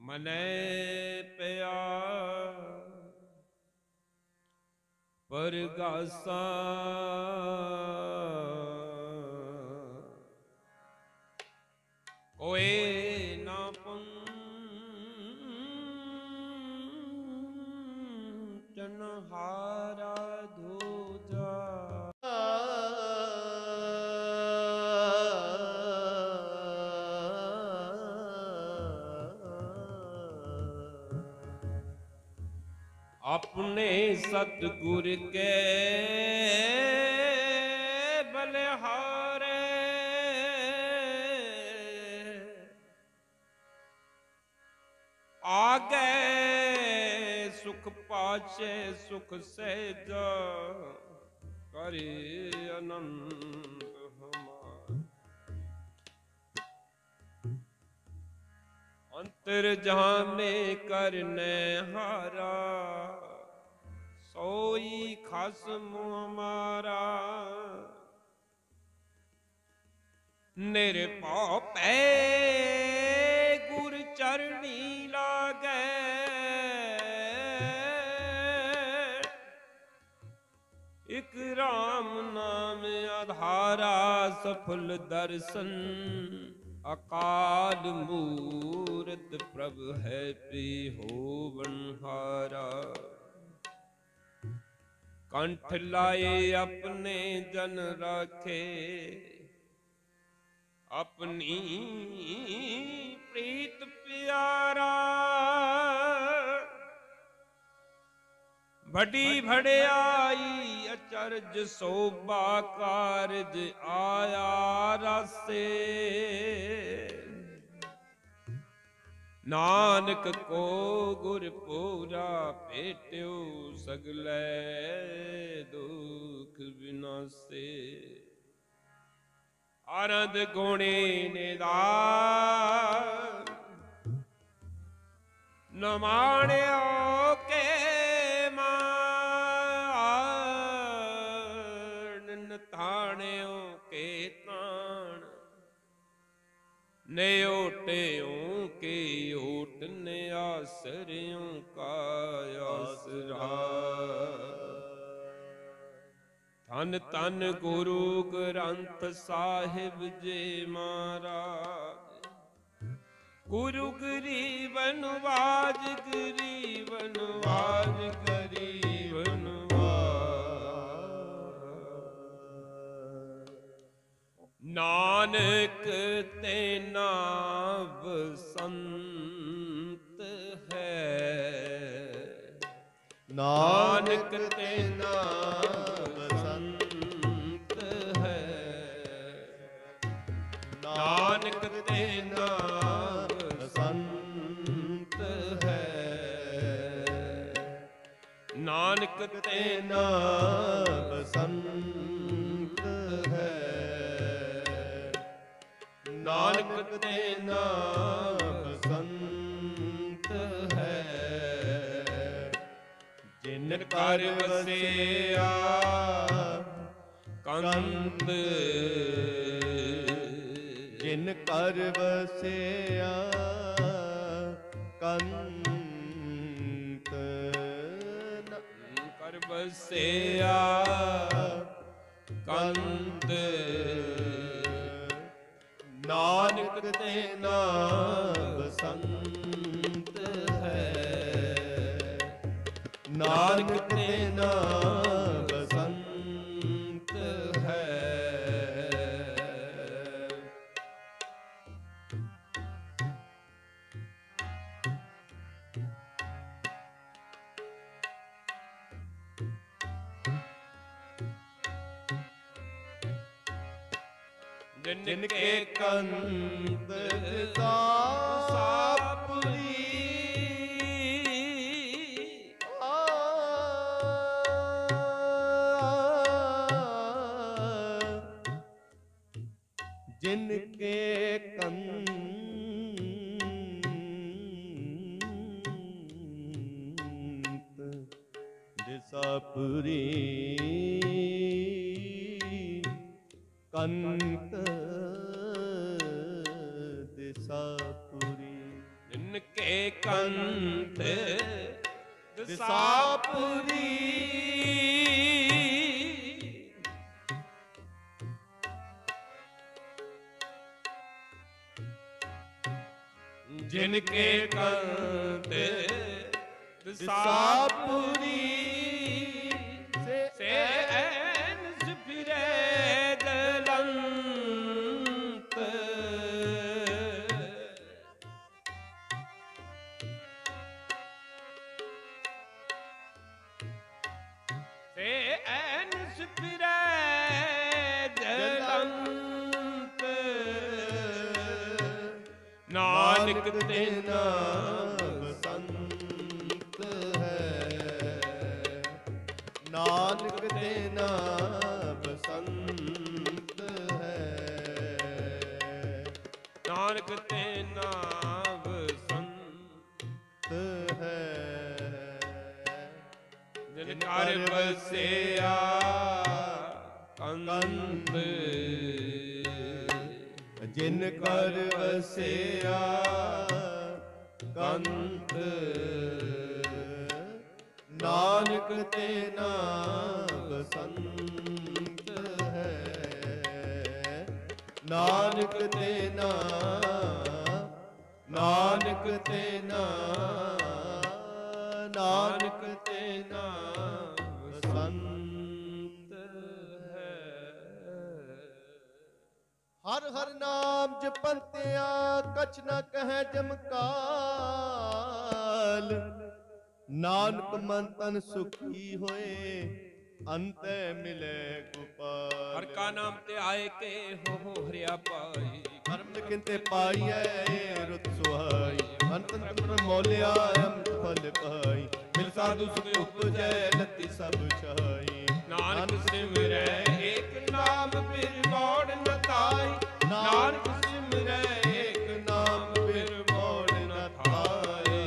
मनै प्यार परगासा कोई ना पुंचन हारा धूजा अपने सतगुर के बलिहारे आगे सुख पाचे सुख सहजा करे अनंत हमार अंतर जहां में करने हारा सोई खसम हमारा निर्भव पै गुर चरणी लागे एक राम नाम आधारा सफल दर्शन अकाल मूरत प्रभ है पी होवनहारा कंठ लाए अपने जन राखे अपनी प्रीत प्यारा बड़ी भड़ाई अचरज शोभा कारज आया रसे नानक को गुर पूरा भेट्यो सगले दुख विनासे आनंद गुणे निदान न माण्यो के मान न थाण्यो के ताण ने ओट्यो के ओट ने आसरियों का आसरा धन धन गुरु ग्रंथ साहिब जी महाराज गुरु गरीबन वाज गरीबन वाज गरीबन वाज नानक ते नाम संत है नानक ते नाम संत है नानक ते नाम संत है नानक ते नाम संत है नानक ते नाम संत है जिन कर वसिया कंत जिन कर वसिया कंत कर वसिया कंत नानक ते नाम संत है नानक ते नाम संत है जिनके कंद सापुरी जिनके कंद सापुरी कंत दिशापुरी जिनके कंठ दिसापुरी जिनके कंठ दिसापुरी से ऐन फिरे गलंत से ऐन फिरे गलंत नानक तेना बसंत है नानक तेना बसंत है नानक तेना बसंत है जिन कर बसिया कंत जिन कर वसिया कंत नानक तेना बसंत है नानक तेना नानक तेना नानक तेना बसंत है हर हर नाम जपंतिया कछ न कहे जमकाल नानक मन तन सुखी होए अंत मिले गोपाल हर का नाम ते आए के हो हरिया पाई कर्म किंते पाइए रुत सुहाई अंत तन मोलिया अमृत फल पाई मिल साधु सुख उपजै लति सब छाई नानक सिमरै एक नाम फिर मोड़ न ताई नानक सिमरै एक नाम फिर मोड़ न थाई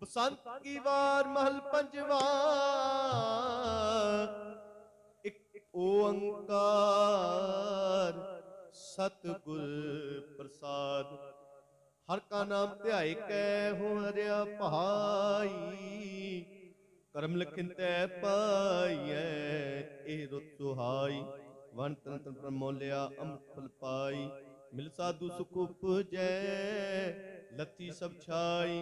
बसंत की वार महल पंजवा एक ओंकार सतगुर प्रसाद हर का नाम ध्याय कै हो हरिया भाई करम लिखिन तै पाइयै ਇਹ ਰੁੱਤ ਸੁਹਾਈ ਵਨ ਤਨ ਤਨ ਪ੍ਰਮੋਲਿਆ ਅੰਮ੍ਰਿਤ ਫਲ ਪਾਈ ਮਿਲ ਸਾਧੂ ਸੁਖ ਉਪਜੈ ਲੱਤੀ ਸਭ ਛਾਈ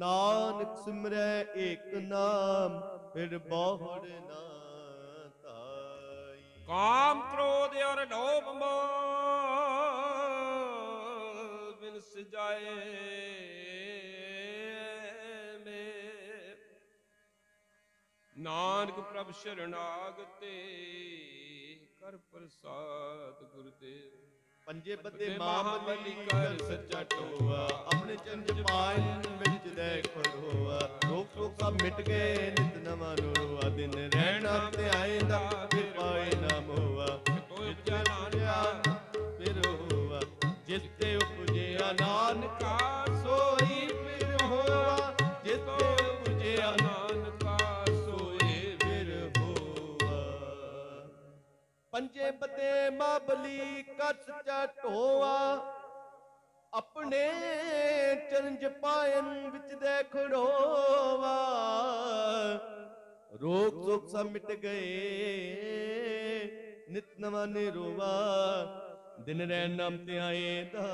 ਨਾਨਕ ਸਿਮਰੈ ਏਕ ਨਾਮ ਫਿਰ ਬਹੁੜ ਨਾ ਤਾਈ काम क्रोध और लोभ मोह बिन सजाए में नानक प्रभ शरणागते कर प्रसाद गुरुदेव ਪੰਜੇ ਬੱਦੇ ਮਹਾਬਲੀ ਕਰ ਸੱਚਾ ਟੋਆ ਆਪਣੇ ਚੰਜ ਪਾਇਨ ਵਿੱਚ ਦੇ ਖੜੋਆ ਰੋਕ ਰੋਕ ਸਭ ਮਿਟ ਗਏ ਨਿਤ ਨਵਾਂ ਨੋਆ ਦਿਨ ਰਹਿਣਾ ਤੇ ਆਏਂਦਾ ਫਿਰ ਪਾਏ ਨਾ ਮੋਆ ਤੋਇ ਜਾਣਿਆ ਫਿਰ ਹੋਆ ਜਿਸ ਤੇ ਉਪਜਿਆ ਨਾਨਕਾ ਸੋਈ ਫਿਰ ਹੋਆ ਜਿਸ ਤੇ ਉਪਜਿਆ ਨਾਨਕਾ ਸੋਈ ਫਿਰ ਹੋਆ ਪੰਜੇ ਬੱਦੇ ਮਹਾਬਲੀ ਕਰ ਸੱਚਾ ਢੋਆ ਆਪਣੇ ਚਰਨ ਪਾਇਨ ਵਿੱਚ ਦੇ ਖੜੋਵਾ ਰੋਗ ਸੋਗ ਸਭ ਮਿਟ ਗਏ ਨਿਤ ਨਵਾਂ ਨਿਰੋਵਾ ਦਿਨ ਰਹਿ ਨਾਮ ਤੇ ਆਏ ਦਾ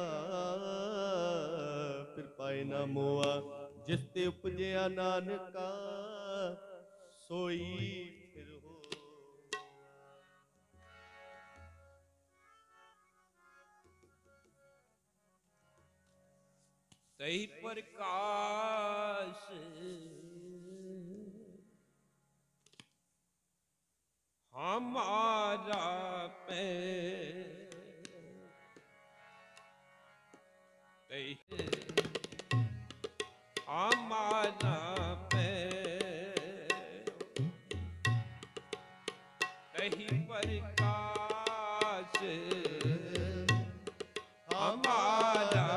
ਫਿਰ ਪਾਏ ਨਾ ਮੋਆ ਜਿਸ ਤੇ ਉਪਜਿਆ ਨਾਨਕਾ ਸੋਈ ਫਿਰ ਹੋ तही प्रकाश हमारा पे तही हमारा पे तही प्रकाश हमारा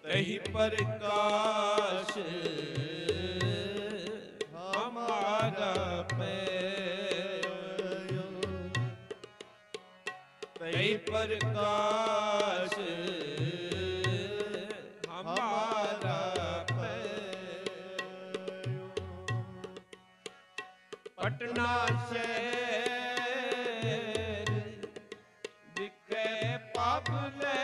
तही प्रकाश हमारा पैयो, तही प्रकाश हमारा पैयो। पटना शहर बिके पाबले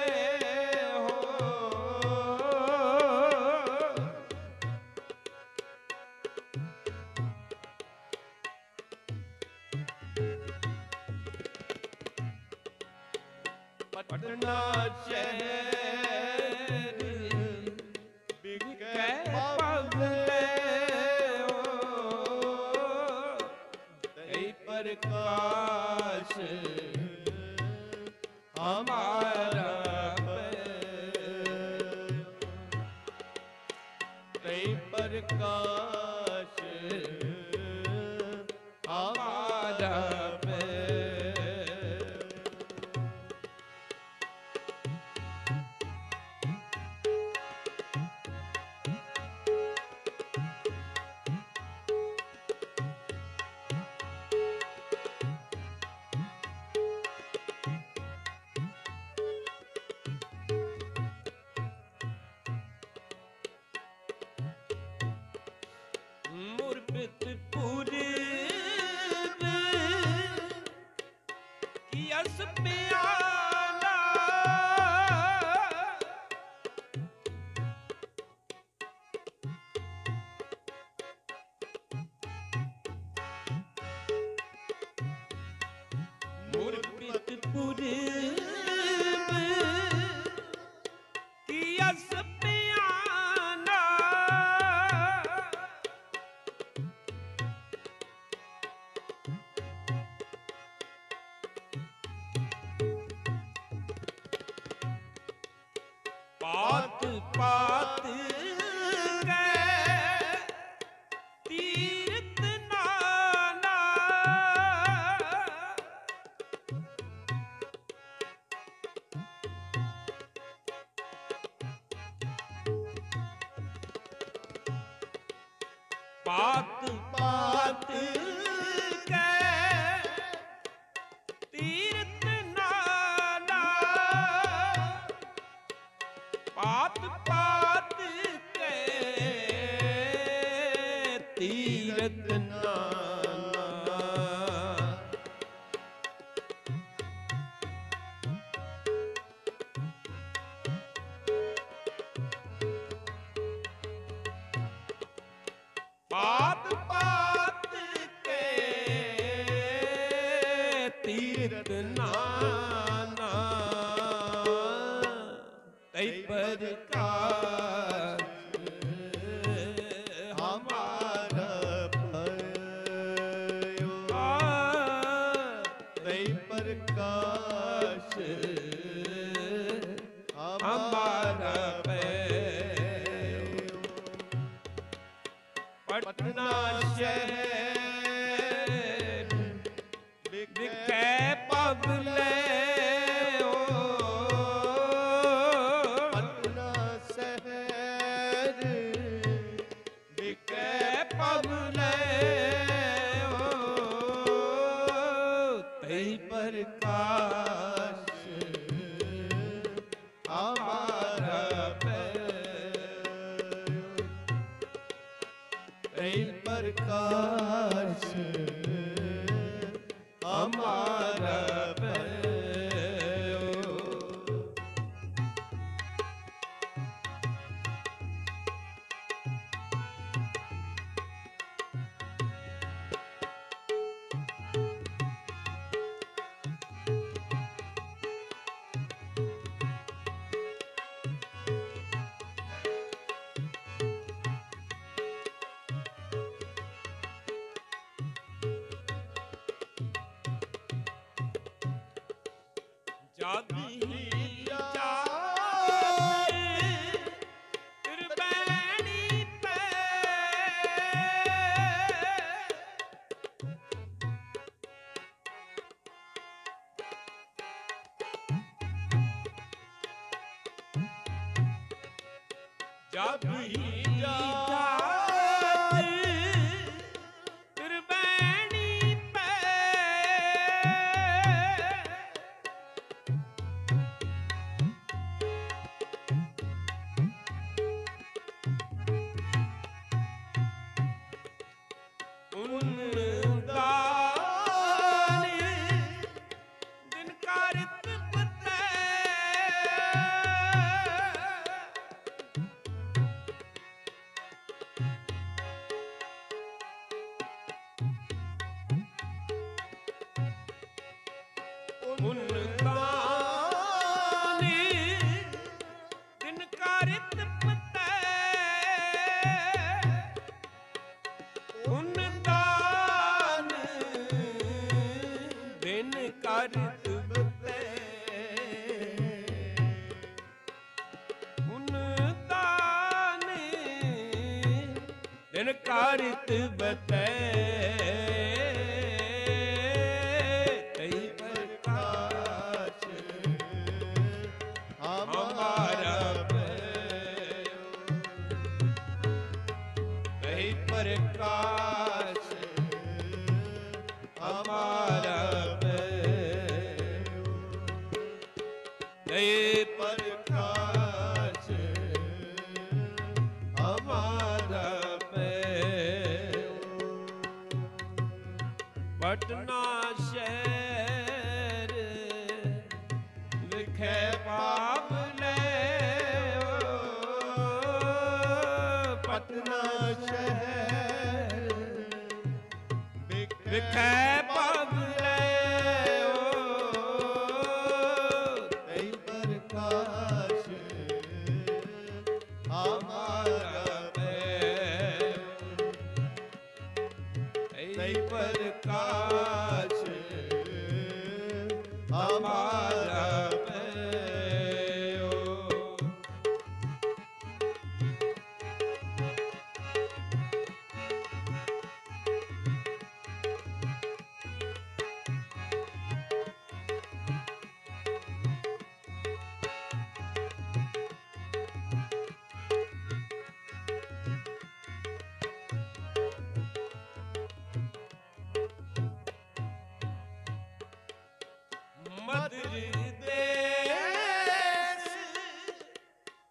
पटना शहर बिके पाबले तही प्रकाश हमारा तही प्रकाश हमारा मुरबित पूर्व की अस प्याला, मुरबित पूर्व की अस प्याला, पात पात के तीर्थ नाना, पात पात के तीर्थ नाना, पात पात के तीरथ नाना, पात पात के तीरथ नाना, तही प्रकाश हमारा भयो, तही प्रकाश हमारा भयो। पटना शहर बिके पाबले, पटना शहर बिके पाबले, तही प्रकाश हमारा तही प्रकाश हमारा भयो। जद ही जात त्रिवेणी पे, जब ही जात त्रिवेणी पे उन दान दिन कारित पते उन दान दिन कारित पते उन दान दिन कारित बते उन दान दिन कारित बते प्रकाश हमारा कही प्रकाश हमारा कही प्रकाश हमारा पटना शहर विखे पावले पटना शहर विखे पावले तई प्रकाश हमारा तई प्रकाश हमारा मधुर देश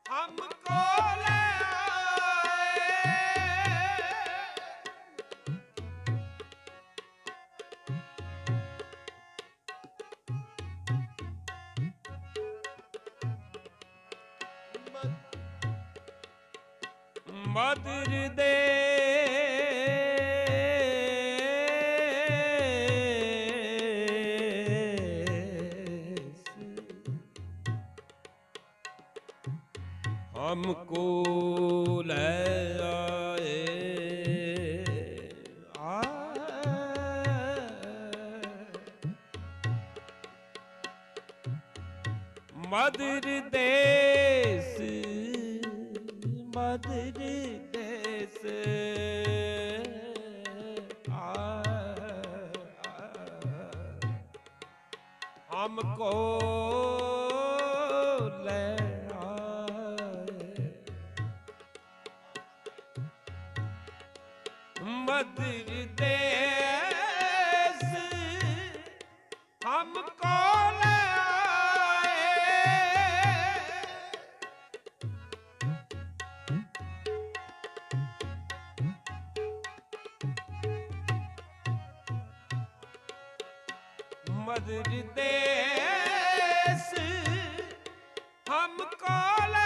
हमको ले आए मधुर देश हमको ले आए मधुर देश मधुर देश हमको ले आए मधुर देश हमको ले मधुर देश हमको ले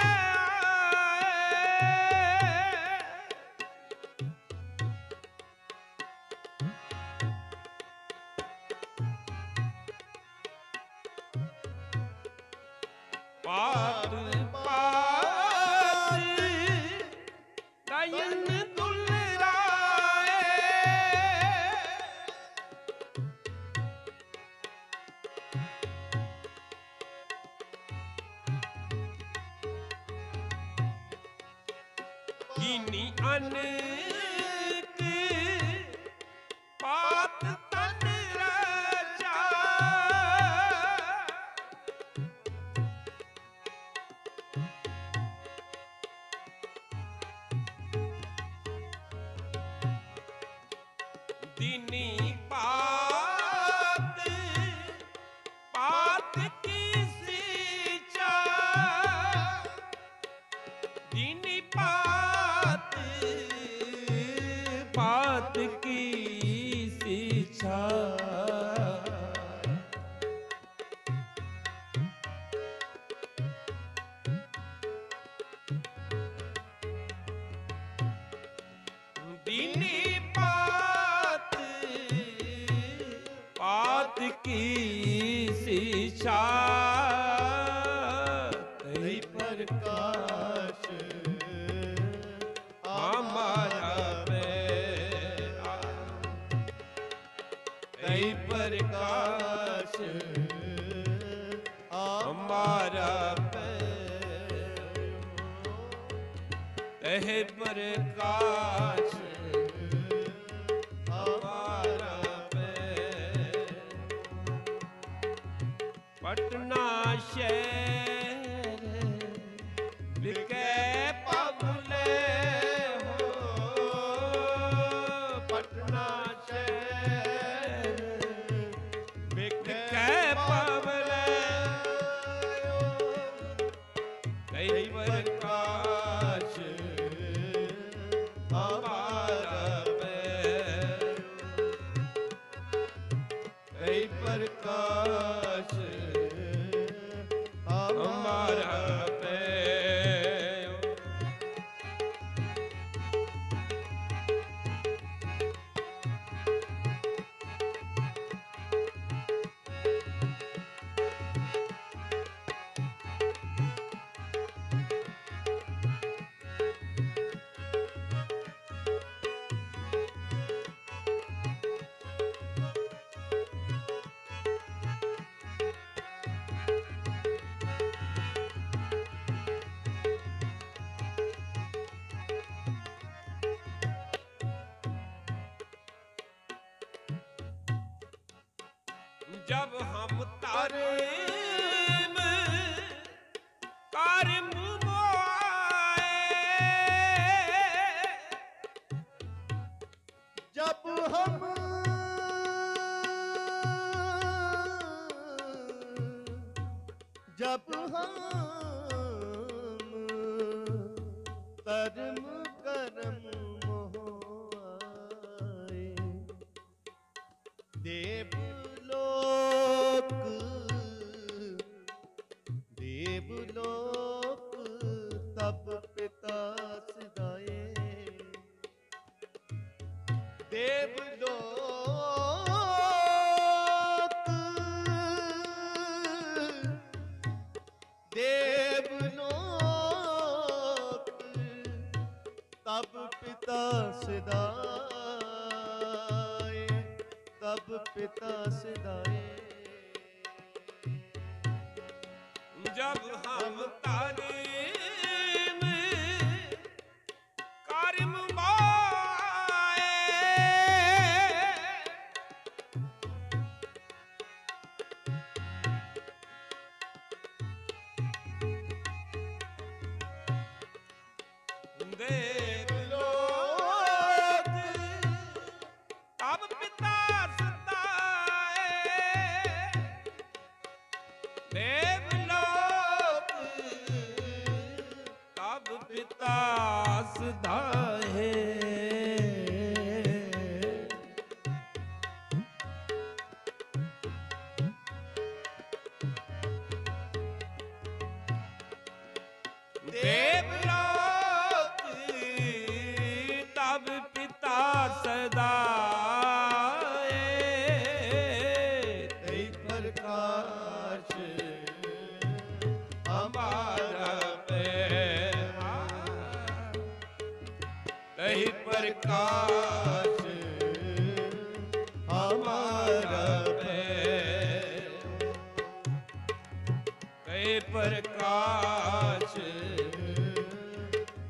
पात पात नयन दुलराए कीनी अनेक पात तन राजा दीनी पात पात की सींचा दीनी पात पात की सींचा दीनी पात पात की शिक्षा कई प्रकाश हमारा पैरा कई प्रकाश हमारा तह प्रकाश हमारा पटना शहर लिखे पबले हो पटना शहर लिखे पबले कई प्रकाश हमारा कई प्रकाश हमारा जब हम तारे में कारम जब हम तरम करम मोहाए देवलोक तब पिता सदाए देवलोक तब पिता सदाए तब पिता सदाए जब हम तारे में कारम देवलोक तब पिता सदाए देवलोक तब पिता सदाए देवलोक तब पिता सदाए कई प्रकाश हमारा कई प्रकाश हमारा कई प्रकाश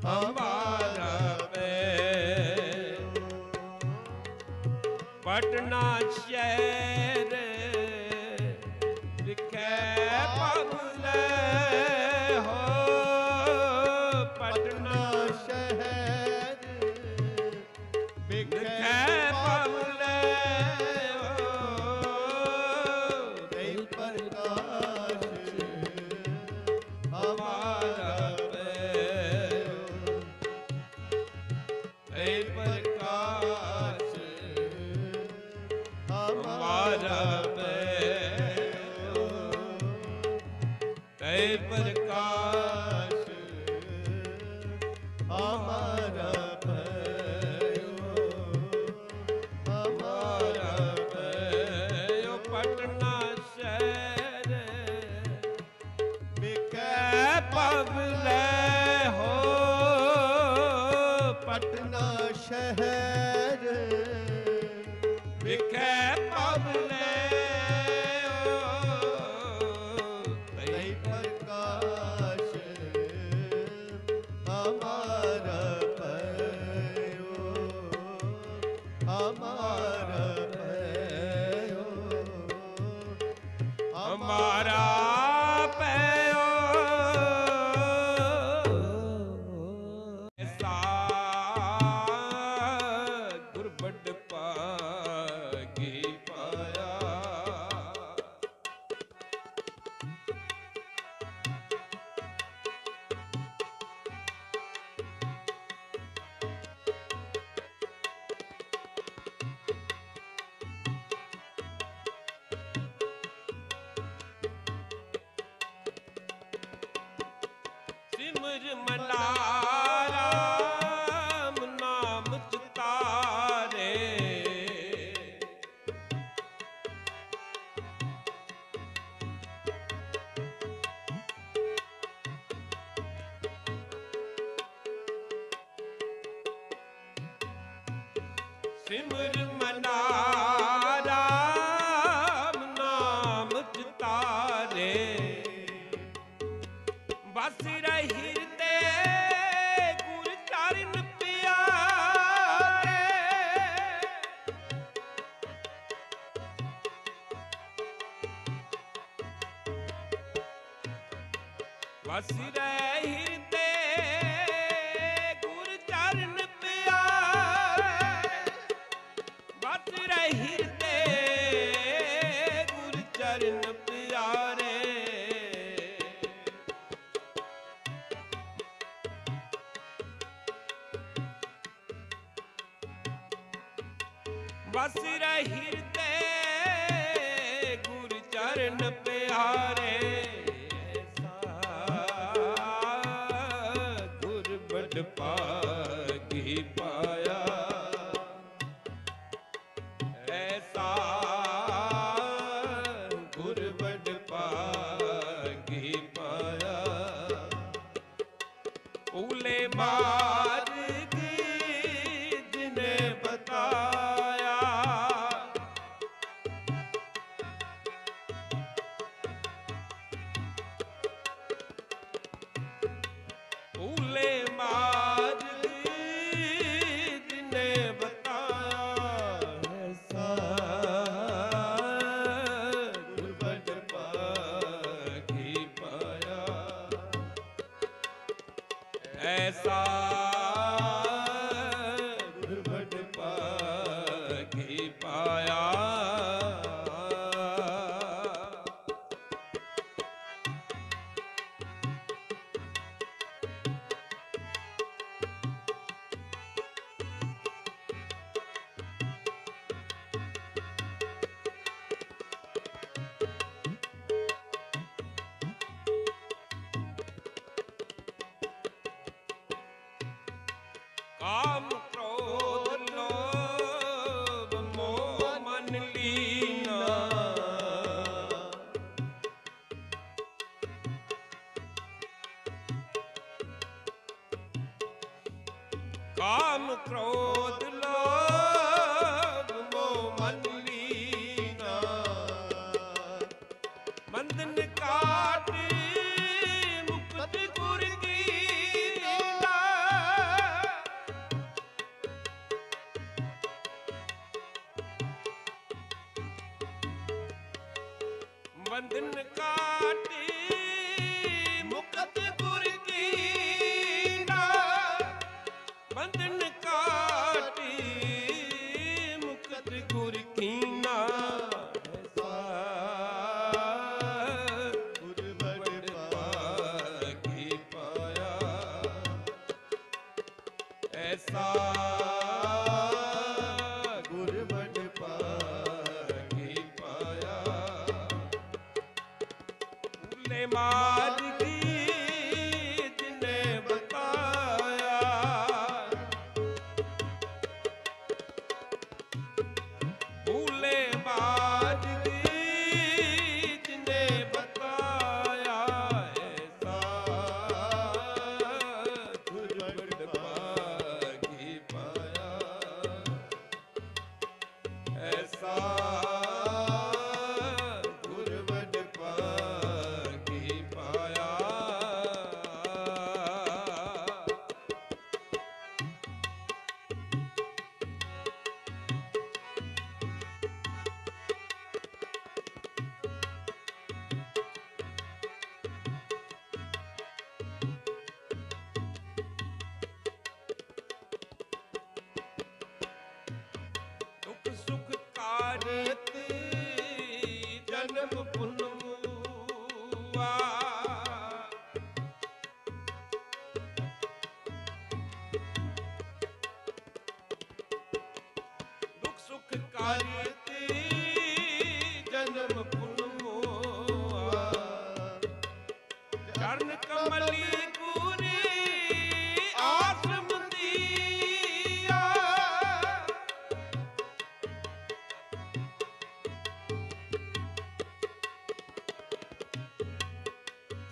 हमारा पटना शहर लिखे पबले हो पटना शहर लिखे पबले प्रकाश हमारा भयो, हमारा भयो पटना शहर बिकै पबले हो पटना शहर बिकै पबले तै प्रकाश हमारा भयो, हमारा भयो, हमारा पयो ऐसा गुरबड पागी पाया सिमर मलारा नाम चितारे सिमर मलारा नाम चितारे बस रही ते गुर चरण प्यारे बस रही ते गुर चरण प्यारे बस रही ते गुर चरण प्यारे बस रही ते गुर चरण प्यारे गुर बड़ पागी पाया ऐसा गुर बड़ पागी पाया उले मार्ग जिने बताया उले मार्ग जिने बताया ऐसा गुरबड पागी पाया ऐसा गुरबड पागी पाया काम क्रोध लोभ मोह मन लीना काम क्रोध लोभ मोह मन लीना बंधन काट मुक्त गुर कीना बंधन काटी मुक्त गुर कीना बंधन काटी मुक्त गुर कीना गुरबड पागी पाया ऐसा गुरबड पागी पाया उले मार्ग ਕਰਤੀ ਜਨਮ ਪੁਨ ਮੋਆ ਚਰਨ ਕਮਲੀ ਗੁਰੀ ਆਸਮ ਦੀਆ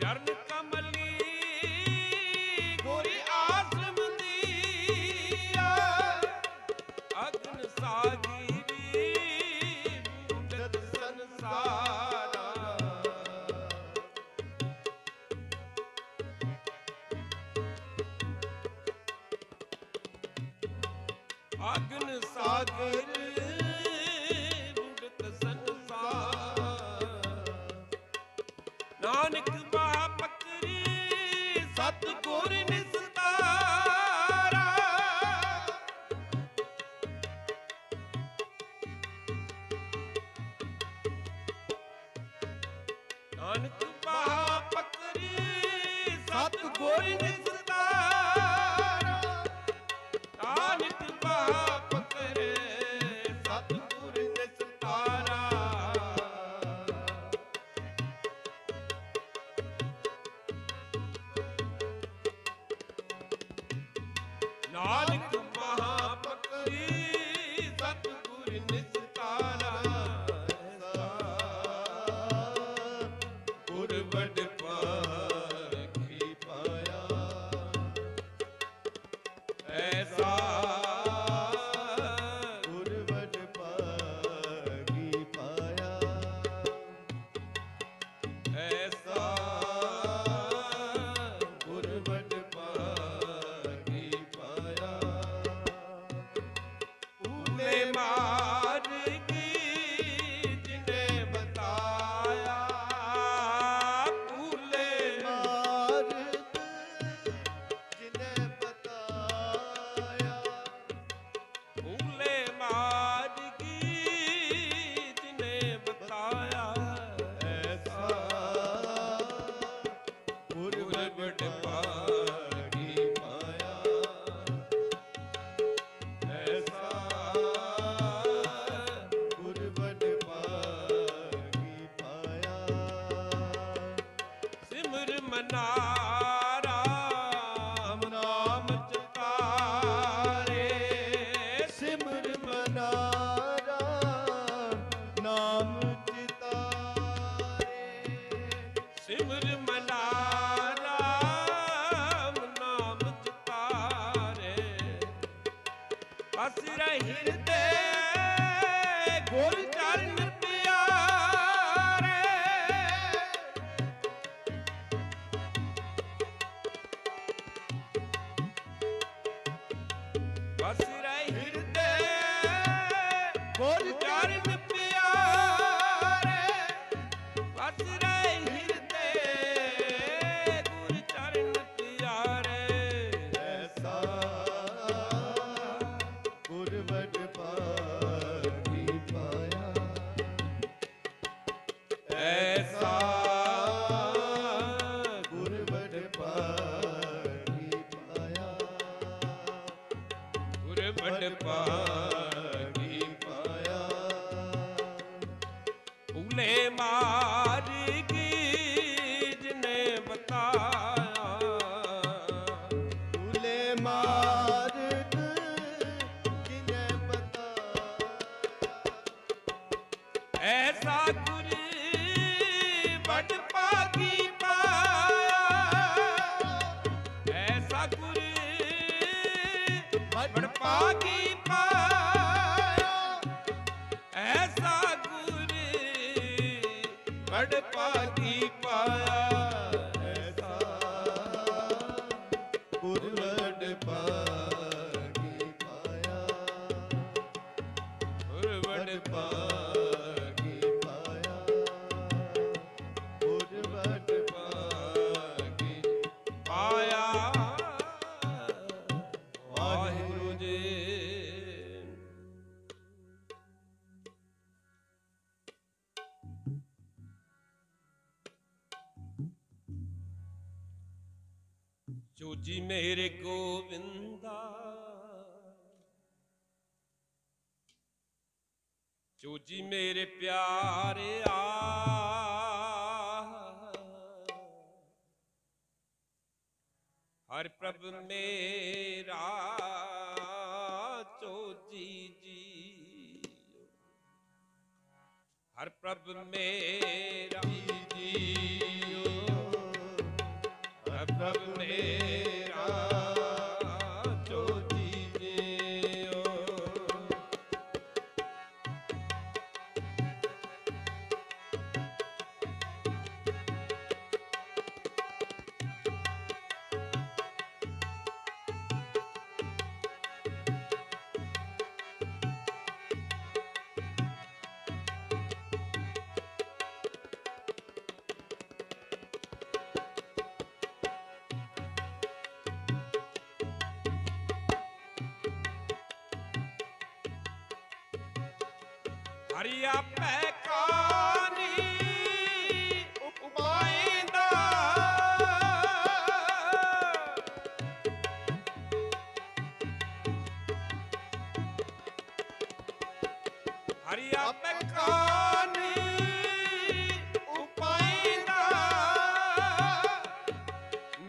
ਚਰਨ ਕਮਲੀ ਗੁਰੀ ਆਸਮ ਦੀਆ ਅਗਨ ਸਾਗੀਰੀ ਬੂਝਤ ਸੰਸਾਰਾ ਅਗਨ ਸਾਗਰ ਬੂਝਤ ਸੰਸਾਰ ਨਾਨਕ ਬਾਪਕਰੀ ਸਤਿਗੁਰ ਨਿਸਤਾਰਾ ਨਾਨਕ ਬਾਪਕਰੀ ਸਤਿਗੁਰ ਨਿਸਤਾਰਾ ਨਾਨਕ ਬਾਪਕਰੇ ਸਤਿਗੁਰ ਨਿਸਤਾਰਾ ਨਾਨਕ ਮਹਾਪਕਰੀ ਸਤਿਗੁਰ ਨਿਸਤਾਰਾ ਗੁਰ ਵਡ ਪਾਖੀ ਪਾਇਆ ਐਸਾ ਗੁਰ ਵਡ ਪਾਗੀ ਪਾਇਆ ਐਸਾ ਗੁਰ ਵਡ ਪਾਗੀ ਪਾਇਆ ਊਲੇ ਮਾਰਗੀ ਜਿਨੇ ਬਤਾਇਆ ਊਲੇ ਮਾਰਗ ਜਿਨੇ ਬਤਾਇਆ ਊਲੇ ਮਾਰਗੀ ਜਿਨੇ ਬਤਾਇਆ ਐਸਾ ਗੁਰ ਗੁਰ ਵਡ ਵਡ ਪਾਗੀ ਪਾਇਆ ਐਸਾ ਗੁਰ ਵਡ ਪਾਗੀ ਪਾਇਆ ਸਿਮਰ ਮਨਾ ਰਾਮ ਨਾਮ ਚਿਤਾਰੇ ਸਿਮਰ ਮਨਾ ਰਾਮ ਨਾਮ ਚਿਤਾਰੇ ਸਿਮਰ ਮਨਾ ਰਾਮ ਨਾਮ ਚਿਤਾਰੇ ਬਸ ਰਹੀ ਹਿਰਦੇ ਗੁਰ ਚਰਨ ਪਿਆਰੇ ਬਸ ਰਹੀ ਹਿਰਦੇ ਗੁਰ ਚਰਨ ਪਿਆਰੇ ਬਸ ਰਹੀ ਹਿਰਦੇ ਗੁਰ ਚਰਨ ਪਿਆਰੇ ਐਸਾ ਗੁਰ ਵਡ ਪਾਗੀ ਪਾਇਆ ਐਸਾ ਗੁਰ ਵਡ ਪਾਗੀ ਪਾਇਆ ਗੁਰ ਵਡ ਪਾਗੀ ਪਾਇਆ ਊਲੇ ਮਾਰਗੀ ਜਿਨੇ ਬਤਾਇਆ ਊਲੇ ਮਾਰਗ ਜਿਨੇ ਬਤਾਇਆ ਐਸਾ ਗੁਰ ਵਡ ਪਾਗੀ ਪਾਇਆ ਐਸਾ ਗੁਰ ਵਡ ਪਾਗੀ ਪਾਇਆ ਐਸਾ ਗੁਰ ਵਡ ਪਾਗੀ ਪਾਇਆ ਐਸਾ ਗੁਰ ਵਡ ਪਾਗੀ ਪਾਇਆ ਗੁਰ ਵਡ ਵਡ ਪਾਗੀ ਪਾਇਆ ਗੁਰ ਵਡ ਪਾਗੀ ਪਾਇਆ ਵਾਹਿਗੁਰੂ ਜੀ। ਚੂਜੀ ਮੇਰੇ ਗੋਵਿੰਦਾ चोजी मेरे प्यारे हर प्रभ मेरा चोजी जी हर प्रभ मेरा जियो हर प्रभ मेरा चोजी जियो हरि आपे कानी उपाइंदा हरि आपे कानी उपाइंदा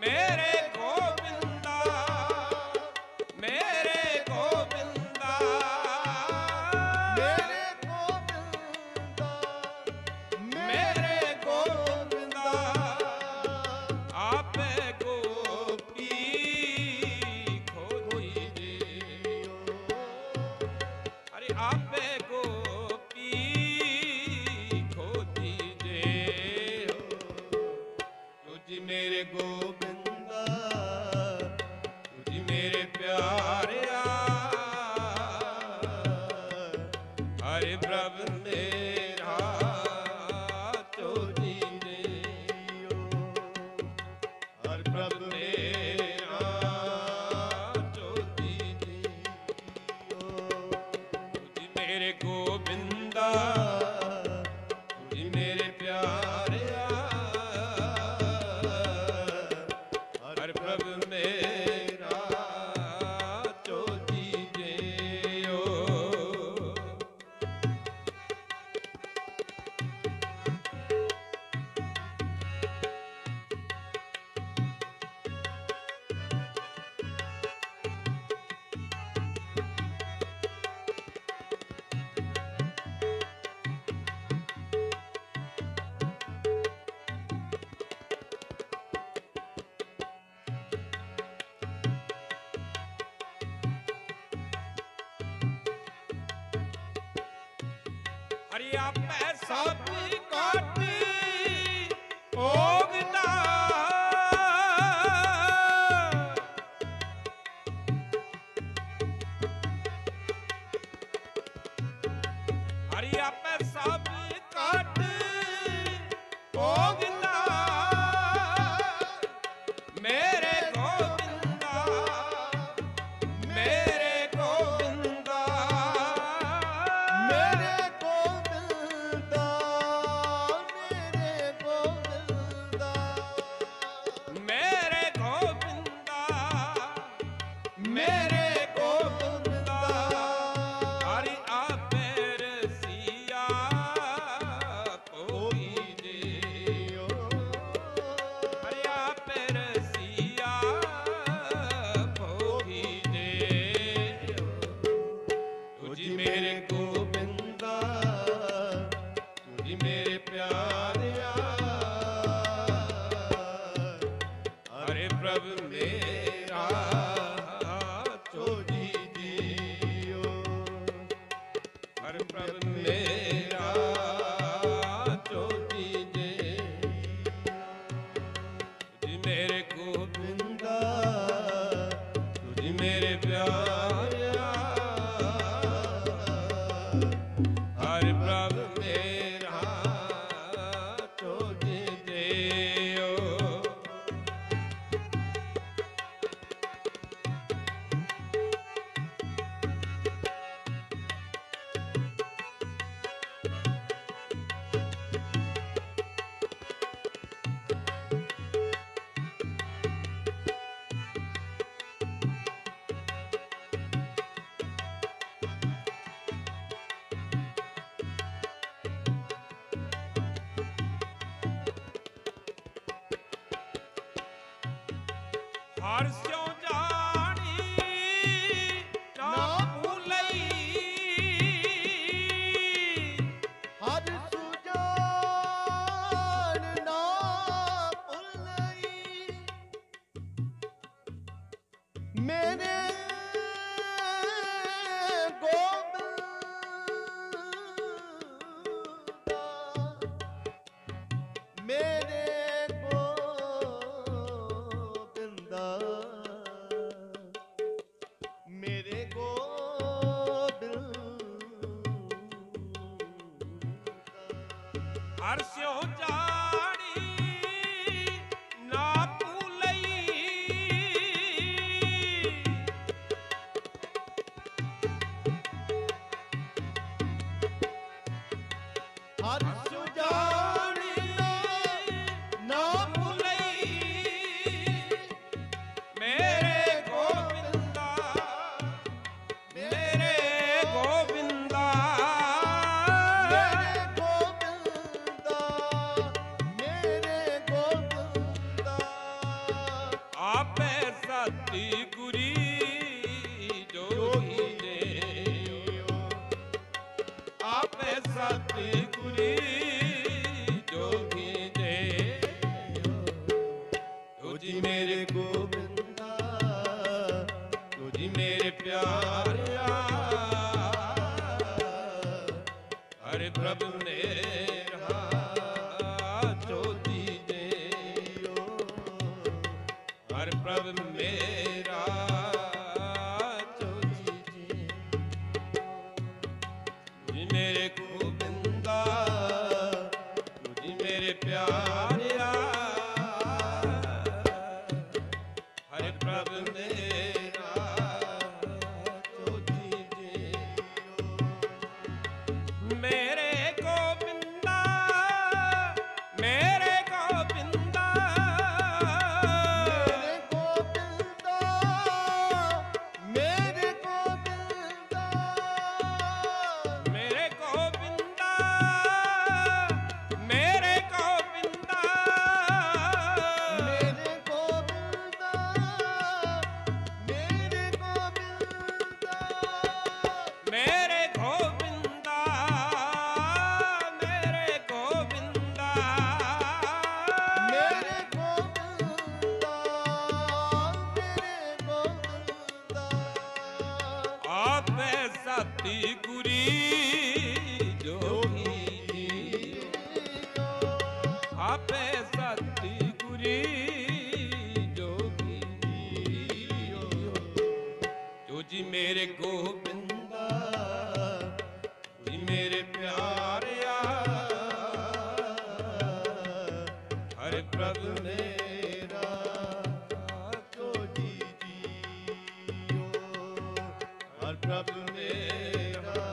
मेरे गोविंदा मेरे गोविंदा मेरे गोविंदा आपे गोपी खोजी जियो अरे आपे गोपी खोजी जियो तुझी मेरे गोविंदा तुझी मेरे प्यारे हरे प्रभु मेरा चोजी जियो हर प्रभु मेरा चोजी जियो तुझी मेरे गोविंदा तुझी मेरे प्यारे हर प्रभु मेरा चोजी जियो हरि आपे सब काटी भोगदा हरि आपे सब काटी भोगदा मेरे गोविंदा मेरे गोविंदा मेरे गोविंदा मेरे गोविंदा मेरे गोविंदा मेरे गोविंदा हरि आपे रसिया कोई जियो हरि आपे रसिया कोई जियो तुझी मेरे गोविंदा तुझी मेरे प्यारे हरे प्रभु मेरा चोजी जियो हर प्रभु मेरा चोजी जियो तुझी मेरे गोविंदा तुझी मेरे प्यारे हर प्रभु मेरा चोजी जियो ਹਰ ਸਿਉ ਜਾਣੀ ਨਾ ਭੁਲਈ, ਹਰ ਸੁਜਾਨ ਨਾ ਭੁਲਈ, ਮੇਰੇ ਗੋਬਿੰਦਾ, ਮੇਰੇ ਗੋਬਿੰਦਾ, ਮੇਰੇ ਗੋਬਿੰਦਾ, ਹਰ ਸਿਉ ਜਾਣੀ ਨਾ ਭੁਲਈ, ਹਰ ਸੁਜਾਨ ਨਾ ਭੁਲਈ, ਮੇਰੇ ਗੋਬਿੰਦਾ, ਮੇਰੇ ਗੋਬਿੰਦਾ, ਮੇਰੇ ਗੋਬਿੰਦਾ, ਮੇਰੇ ਗੋਬਿੰਦਾ, ਆਪੇ ਸਤਿ ਗੁਰੀ ਜੋਗੀ ਦੇ, ਆਪੇ ਸਤਿ ਗੁਰੀ ਜੋਗੀ ਦੇ, ਤੁਝੀ ਮੇਰੇ ਗੋਬਿੰਦਾ, ਤੁਝੀ ਮੇਰੇ ਪਿਆਰਿਆ, ਹਰਿ ਪ੍ਰਭ ਮੇਰਾ ਜੋਤੀ ਦੇ, ਹਰਿ ਪ੍ਰਭ ਮੇਰਾ ਜੋਤੀ ਦੇ, ਤੁਝੀ ਮੇਰੇ ਗੋਬਿੰਦਾ, ਤੁਝੀ ਮੇਰੇ ਪਿਆਰਿਆ, ਹਰਿ ਪ੍ਰਭ ਮੇਰਾ ਜੋਤੀ ਦੇ, ਮੇਰੇ ਗੋਬਿੰਦਾ, ਮੇਰੇ ਗੋਬਿੰਦਾ, ਮੇਰੇ ਗੋਬਿੰਦਾ, ਮੇਰੇ ਗੋਬਿੰਦਾ, ਮੇਰੇ ਗੋਬਿੰਦਾ, ਮੇਰੇ ਗੋਬਿੰਦਾ, ਮੇਰੇ ਗੋਬਿੰਦਾ, ਮੇਰੇ ਮੇਰੇ ਗੋਬਿੰਦਾ, ਗੋਬਿੰਦਾ, ਮੇਰੇ ਗੋਬਿੰਦਾ, ਮੇਰੇ ਗੋਬਿੰਦਾ, ਮੇਰੇ ਗੋਬਿੰਦਾ, ਆਪੇ ਸਤਿ ਗੁਰੀ ਜੋਗੀ, ਆਪੇ ਸਤਿ ਗੁਰੀ ਜੋਗੀ, ਜੋ ਜੀ ਮੇਰੇ ਗੋਬਿੰਦਾ, ਜੀ ਮੇਰੇ ਪਿਆਰਿਆ, ਹਰਿ ਪ੍ਰਭ ਮੇਰਾ ਜੋਜੀ ਜੀਓ, ਹਰ ਪ੍ਰਭ ਮੇਰਾ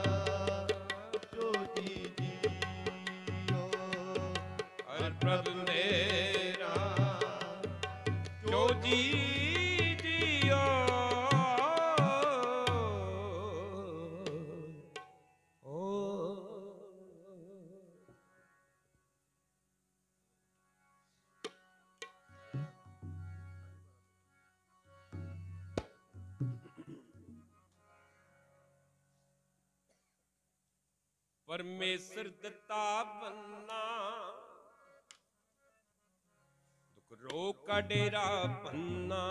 ਜੋਜੀ ਜੀਓ, ਹਰਿ ਪ੍ਰਭ ਮੇਰਾ ਜੋ ਜੀ ਜੀਓ, ਪਰਮੇਸ਼ਰ ਦਿੱਤਾ ਬੰਨਾ, ਦੁਖ ਰੋਗ ਕਾ ਡੇਰਾ ਪੰਨਾ,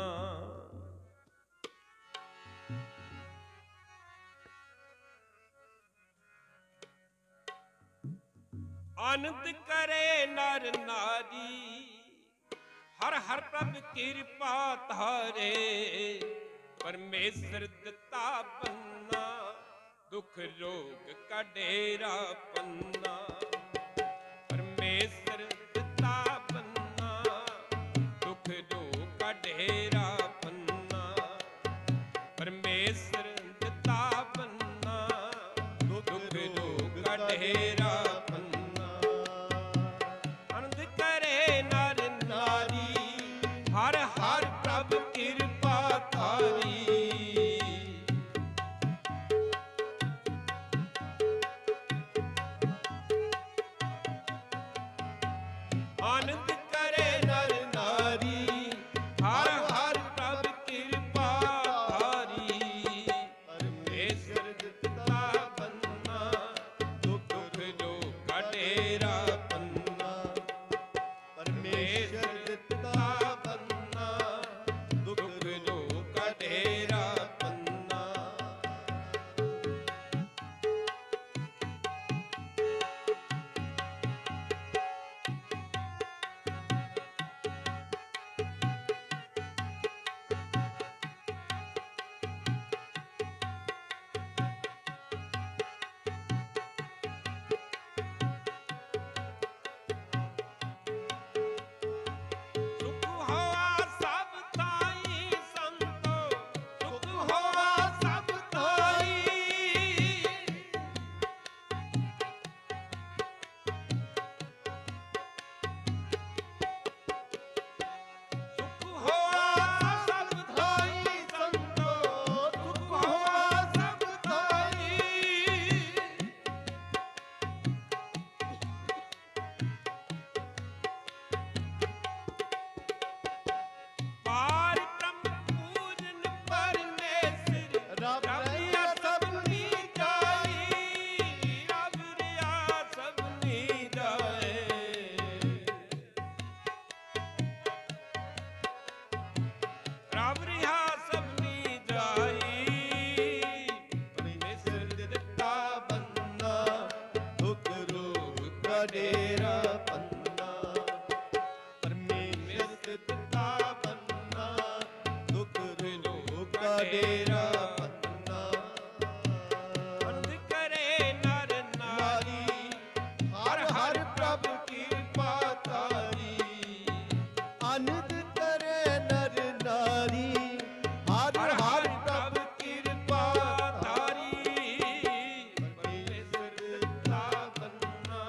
ਆਨੰਦ ਕਰੇ ਨਰ ਨਾਰੀ, ਹਰ ਹਰ ਪ੍ਰਭ ਕਿਰਪਾ ਧਾਰੇ, ਪਰਮੇਸ਼ਰ ਦਿੱਤਾ ਬੰਨਾ, ਦੁਖ ਰੋਗ ਕਾ ਡੇਰਾ ਪੰਨਾ, ਪਰਮੇਸ਼ਰ ਦਿੱਤਾ ਬੰਨਾ, ਦੁਖ ਰੋਗ ਕਾ ਡੇਰਾ ਪੰਨਾ, ਪਰਮੇਸ਼ਰ ਦਿੱਤਾ ਬੰਨਾ, ਦੁਖ ਰੋਗ ਕਾ ਡੇਰਾ ਪੰਨਾ, ਆਨੰਦ ਕਰੇ ਨਰ ਨਾਰੀ, ਹਰ ਹਰ ਪ੍ਰਭ ਕਿਰਪਾ ਧਾਰੀ, ਆਨੰਦ ਕਰੇ ਨਰ ਨਾਰੀ, ਹਰ ਹਰ ਪ੍ਰਭ ਡੇਰਾ ਪੰਨਾ, ਪਰਮੇਸ਼ਰ ਦਿੱਤਾ ਬੰਨਾ, ਦੁੱਖ ਰੋਗ ਕਾ ਡੇਰਾ ਪੰਨਾ। ਅੰਧ ਕਰੇ ਨਰ ਨਾਰੀ, ਹਰ ਹਰ ਪ੍ਰਭ ਕਿਰਪਾ ਤਾਰੀ, ਅਨੰਦ ਕਰੇ ਨਰ ਨਾਰੀ, ਹਰ ਹਰ ਪ੍ਰਭ ਕਿਰਪਾ ਤਾਰੀ। ਪਰਮੇਸ਼ਰ ਦਿੱਤਾ ਬੰਨਾ,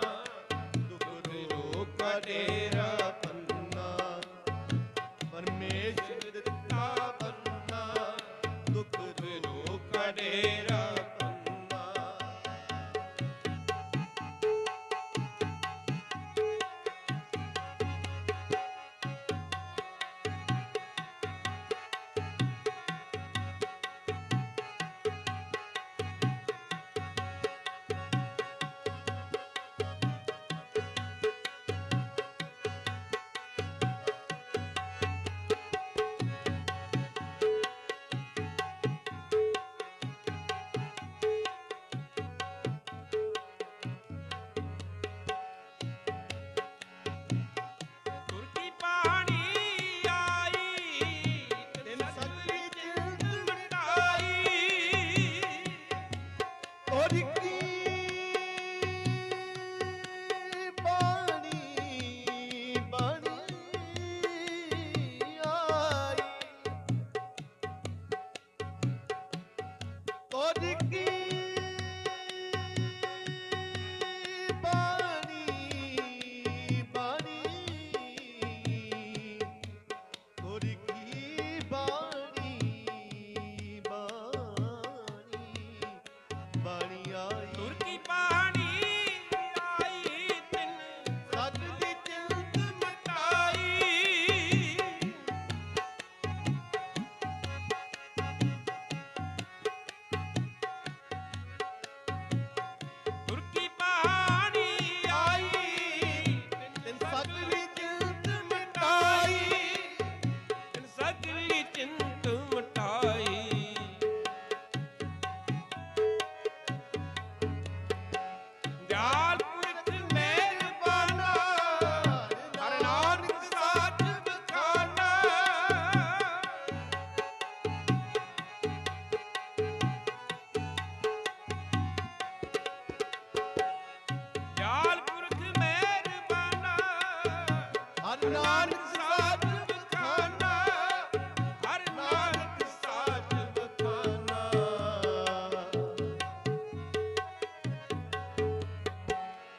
ਦੁੱਖ ਰੋਗ ਕਾ ਡੇਰਾ ਪੰਨਾ, ਪਰਮੇਸ਼ਰ ਦਿੱਤਾ ਬੰਨਾ, ਦੁੱਖ ਰੋਗ ਕਾ ਡੇਰਾ ਪੰਨਾ। ਗੁਰ ਕੀ ਬਾਣੀ ਆਈ, ਤਿਨ ਸਗਲੀ ਜਿੰਦ ਮਿਟਾਈ। ਔਰ ਕੀ ਬਾਣੀ ਬਾਣੀ ਆਈ, ਔਰ ਕੀ ਬਾਣੀ ਬਾਣੀ, ਔਰ ਕੀ ਬਾਣੀ ਬਾਣੀ ਆਈ। ਗੁਰ ਕੀ ਬਾਣੀ ਆਈ, ਤਿਨ ਸਗਲੀ ਜਿੰਦ ਮਿਟਾਈ। ਗੁਰ ਕੀ ਬਾਣੀ ਆਈ, ਤਿਨ ਸਗਲੀ ਜਿੰਦ ਮਿਟਾਈ, ਤਿਨ ਸਗਲੀ ਚਿੰਤ ਮਿਟਾਈ। ਦਿਆਲ ਪੁਰਖ ਮਿਹਰਬਾਨਾ, ਹਰ ਨਾਨਕ ਸਾਚ ਬਖਾਨਾ। ਦਿਆਲ ਪੁਰਖ ਮਿਹਰਬਾਨਾ, ਹਰ ਨਾਨਕ ਸਾਧ ਬਖਾਨਾ। ਹਰ ਨਾਨਕ ਸਾਚ ਬਖਾਨਾ।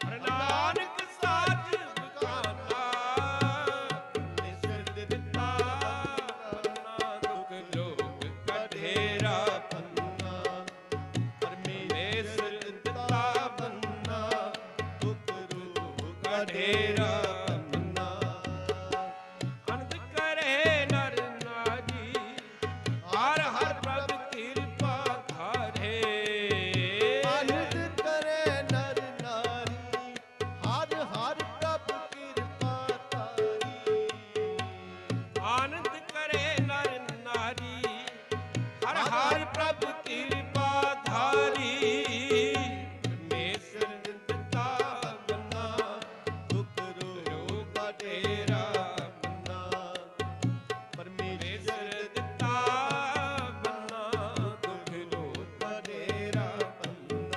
ਹਰ ਨਾਨਕ ਸਾਚ ਬਖਾਨਾ। ਪਰਮੇਸ਼ਰ ਦਿੱਤਾ ਨਾ ਦੁਖ ਰੋਗ ਕਾ ਡੇਰਾ ਪੰਨਾ, ਪਰਮੇਸ਼ਰ ਪਰਮੇਸ਼ਰ ਦਿੱਤਾ ਬੰਨਾ, ਦੁੱਖ ਰੋਗ ਕਾ ਡੇਰਾ ਪੰਨਾ। ਅਨੰਦ ਕਰੇ ਨਰ ਨਾਰੀ, ਹਰ ਹਰ ਪ੍ਰਭ ਕਿਰਪਾ ਧਾਰੇ। ਆਨੰਦ ਕਰੇ ਨਰ ਨਾਰੀ, ਹਰ ਹਰ ਪ੍ਰਭ ਕਿਰਪਾ ਤਾਰੀ। ਆਨੰਦ ਕਰੇ ਨਰ ਨਾਰੀ, ਹਰ ਹਰ ਪ੍ਰਭ ਕਿਰਪਾ ਧਾਰੀ। ਪਰਮੇਸ਼ਰ ਦਿੱਤਾ ਬੰਨਾ, ਦੁੱਖ ਰੋਗ ਕਾ ਡੇਰਾ ਪੰਨਾ, ਪਰਮੇਸ਼ਰ ਦਿੱਤਾ ਬੰਨਾ, ਦੁਖ ਰੋਗ ਕਾ ਡੇਰਾ ਪੰਨਾ।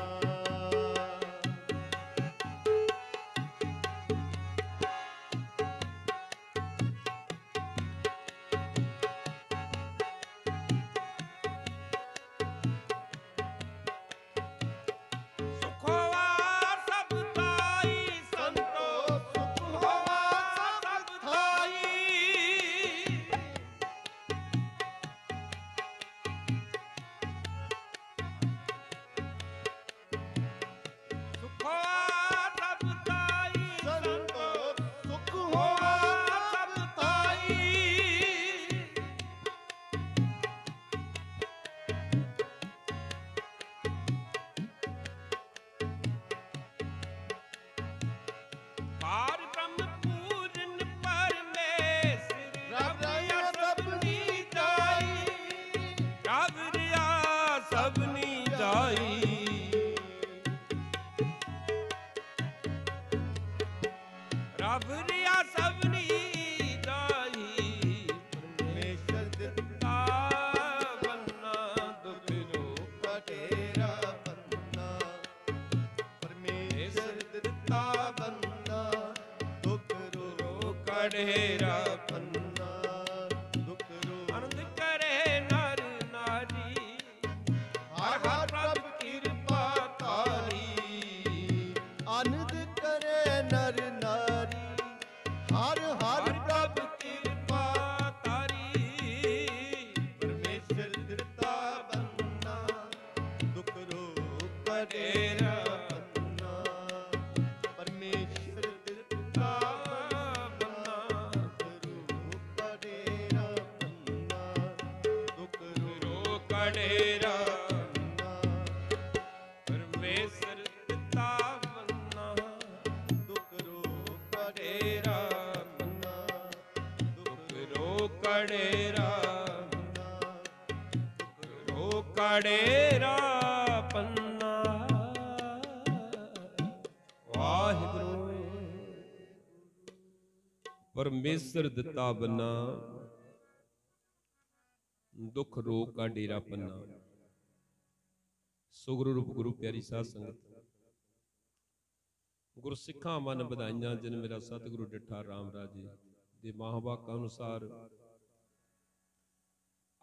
ਕਢੇਰਾ ਪੰਨਾ ਦੁਖ ਰੋਗ ਆਨੰਦ ਕਰੇ ਨਰ ਨਾਰੀ ਹਰ ਹਰ ਪ੍ਰਭ ਕਿਰਪਾ ਤਾਰੀ ਆਨੰਦ ਕਰੇ ਨਰ ਨਾਰੀ ਹਰ ਹਰ ਪ੍ਰਭ ਕਿਰਪਾ ਤਾਰੀ ਪਰਮੇਸ਼ਰ ਦਿੱਤਾ ਬੰਨਾ ਦੁਖ ਰੋਗ ਕਢੇਰਾ ਪੰਨਾ ਪਰਮੇਸ਼ਰ ਦਿੱਤਾ ਬੰਨਾ ਦੁਖ ਰੋਗ ਕਢੇਰਾ ਪੰਨਾ ਦੁਖ ਰੋ ਕਢੇਰਾ ਪੰਨਾ ਪਰਮੇਸ਼ਰ ਦਿੱਤਾ ਮੰਨਾ ਦੁਖ ਰੋਗ ਕਢੇਰਾ ਪੰਨਾ ਦੁਖ ਰੋ ਕਢੇਰਾ ਪੰਨਾ ਰੋ ਕਢੇਰਾ ਪੰਨਾ ਵਾਹਿਗੁਰੂ ਪਰਮੇਸ਼ਰ ਦਿੱਤਾ ਬੰਨਾ ਦੁੱਖ ਰੋਗ ਕਾ ਡੇਰਾ ਪੰਨਾ। ਸੁਗਰੂ ਰੂਪ ਗੁਰੂ ਪਿਆਰੀ ਸਾਧ ਸੰਗਤ, ਗੁਰ ਸਿੱਖਾਂ ਮਨ ਵਧਾਈਆਂ ਜਿਨ ਮੇਰਾ ਸਤਿਗੁਰੂ ਡਿਠਾ ਰਾਮ ਰਾਜੇ ਦੇ ਮਹਾਂਵਾਕਾਂ ਅਨੁਸਾਰ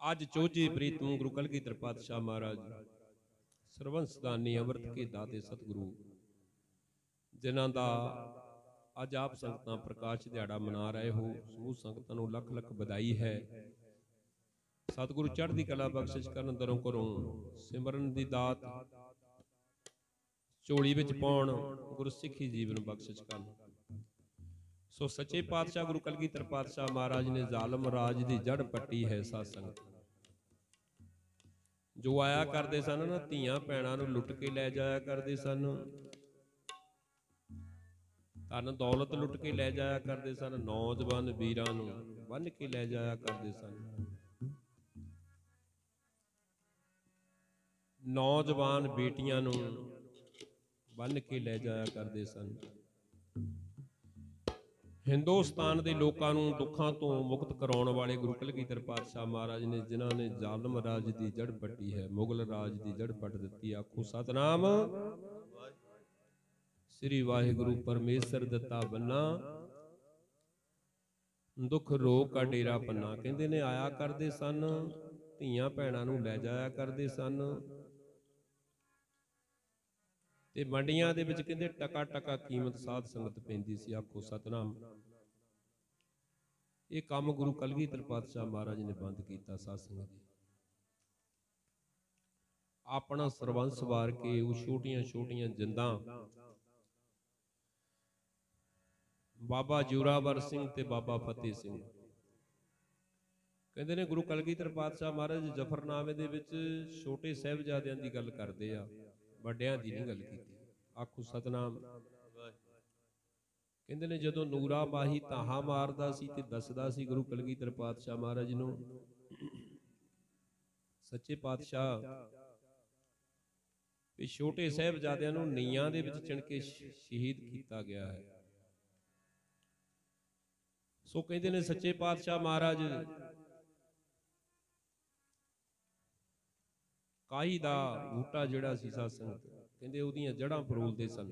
ਅੱਜ ਚੋਜੀ ਪ੍ਰੀਤਮ ਗੁਰੂ ਕਲਗੀਧਰ ਪਾਤਸ਼ਾਹ ਮਹਾਰਾਜ ਸਰਵੰਸਦਾਨੀ ਅੰਮ੍ਰਿਤ ਕੇ ਦਾਤੇ ਸਤਿਗੁਰੂ ਜਿਨ੍ਹਾਂ ਦਾ ਅੱਜ ਆਪ ਸੰਗਤਾਂ ਪ੍ਰਕਾਸ਼ ਦਿਹਾੜਾ ਮਨਾ ਰਹੇ ਹੋ, ਸਮੂਹ ਸੰਗਤਾਂ ਨੂੰ ਲੱਖ ਲੱਖ ਵਧਾਈ ਹੈ। ਸਤਿਗੁਰੂ ਚੜ੍ਹਦੀ ਕਲਾ ਬਖਸ਼ਿਸ਼ ਕਰਨ, ਦਰੋਂ ਘਰੋਂ ਸਿਮਰਨ ਦੀ ਦਾਤ ਝੋਲੀ ਵਿੱਚ ਪਾਉਣ, ਗੁਰਸਿੱਖੀ ਜੀਵਨ ਬਖਸ਼ਿਸ਼ ਕਰਨ। ਸੋ ਸੱਚੇ ਪਾਤਸ਼ਾਹ ਗੁਰੂ ਕਲਗੀਧਰ ਪਾਤਸ਼ਾਹ ਮਹਾਰਾਜ ਨੇ ਜ਼ਾਲਮ ਰਾਜ ਦੀ ਜੜ ਪੱਟੀ ਹੈ। ਸਾਧ ਸੰਗਤ ਜੋ ਆਇਆ ਕਰਦੇ ਸਨ ਨਾ, ਧੀਆਂ ਭੈਣਾਂ ਨੂੰ ਲੁੱਟ ਕੇ ਲੈ ਜਾਇਆ ਕਰਦੇ ਸਨ, ਧਨ ਦੌਲਤ ਲੁੱਟ ਕੇ ਲੈ ਜਾਇਆ ਕਰਦੇ ਸਨ, ਨੌਜਵਾਨ ਵੀਰਾਂ ਨੂੰ ਬੰਨ੍ਹ ਕੇ ਲੈ ਜਾਇਆ ਕਰਦੇ ਸਨ, ਨੌਜਵਾਨ ਬੇਟੀਆਂ ਨੂੰ ਬੰਨ੍ਹ ਕੇ ਲੈ ਜਾਇਆ ਕਰਦੇ ਸਨ। ਹਿੰਦੁਸਤਾਨ ਦੇ ਲੋਕਾਂ ਨੂੰ ਦੁੱਖਾਂ ਤੋਂ ਮੁਕਤ ਕਰਾਉਣ ਵਾਲੇ ਗੁਰੂ ਕਲਗੀਧਰ ਪਾਤਸ਼ਾਹ ਮਹਾਰਾਜ ਨੇ, ਜਿਨ੍ਹਾਂ ਨੇ ਜ਼ਾਲਮ ਰਾਜ ਦੀ ਜੜ ਪੱਟੀ ਹੈ, ਮੁਗਲ ਰਾਜ ਦੀ ਜੜ ਪੱਟ ਦਿੱਤੀ। ਆਖੋ ਸਤਨਾਮ ਸ੍ਰੀ ਵਾਹਿਗੁਰੂ। ਪਰਮੇਸ਼ਰ ਦਿੱਤਾ ਬੰਨਾ ਦੁੱਖ ਰੋਗ ਕਾ ਡੇਰਾ ਪੰਨਾ। ਕਹਿੰਦੇ ਨੇ ਆਇਆ ਕਰਦੇ ਸਨ, ਧੀਆਂ ਭੈਣਾਂ ਨੂੰ ਲੈ ਜਾਇਆ ਕਰਦੇ ਸਨ, ਤੇ ਮੰਡੀਆਂ ਦੇ ਵਿੱਚ ਕਹਿੰਦੇ ਟਕਾ ਟਕਾ ਕੀਮਤ ਸਾਧ ਸੰਗਤ ਪੈਂਦੀ ਸੀ। ਆਖੋ ਸਤਨਾਮ। ਇਹ ਕੰਮ ਗੁਰੂ ਕਲਗੀਧਰ ਪਾਤਸ਼ਾਹ ਮਹਾਰਾਜ ਨੇ ਬੰਦ ਕੀਤਾ। ਸਾਧ ਸੰਗਤ ਆਪਣਾ ਸਰਬੰਸ ਵਾਰ ਕੇ ਉਹ ਛੋਟੀਆਂ ਛੋਟੀਆਂ ਜਿੰਦਾਂ ਬਾਬਾ ਜੋਰਾਵਰ ਸਿੰਘ ਤੇ ਬਾਬਾ ਫਤਿਹ ਸਿੰਘ, ਕਹਿੰਦੇ ਨੇ ਗੁਰੂ ਕਲਗੀਧਰ ਪਾਤਸ਼ਾਹ ਮਹਾਰਾਜ ਜ਼ਫਰਨਾਮੇ ਦੇ ਵਿੱਚ ਛੋਟੇ ਸਾਹਿਬਜ਼ਾਦਿਆਂ ਦੀ ਗੱਲ ਕਰਦੇ ਆ, ਵੱਡਿਆਂ ਦੀ ਨਹੀਂ ਗੱਲ ਕੀਤੀ। ਆਖੋ ਸਤਨਾਮ। ਕਹਿੰਦੇ ਨੇ ਜਦੋਂ ਨੂਰਾ ਮਾਹੀ ਤਾਹਾ ਮਾਰਦਾ ਸੀ ਤੇ ਦੱਸਦਾ ਸੀ ਗੁਰੂ ਕਲਗੀਧਰ ਪਾਤਸ਼ਾਹ ਮਹਾਰਾਜ ਨੂੰ, ਸੱਚੇ ਪਾਤਸ਼ਾਹ ਵੀ ਛੋਟੇ ਸਾਹਿਬਜ਼ਾਦਿਆਂ ਨੂੰ ਨੀਆਂ ਦੇ ਵਿੱਚ ਚਿਣ ਕੇ ਸ਼ਹੀਦ ਕੀਤਾ ਗਿਆ ਹੈ। ਸੋ ਕਹਿੰਦੇ ਨੇ ਸੱਚੇ ਪਾਤਸ਼ਾਹ ਮਹਾਰਾਜ ਕਾਈ ਦਾ ਬੂਟਾ ਜਿਹੜਾ ਸੀ ਸਾਧ ਸੰਗਤ, ਕਹਿੰਦੇ ਉਹਦੀਆਂ ਜੜ੍ਹਾਂ ਫਰੋਲਦੇ ਸਨ।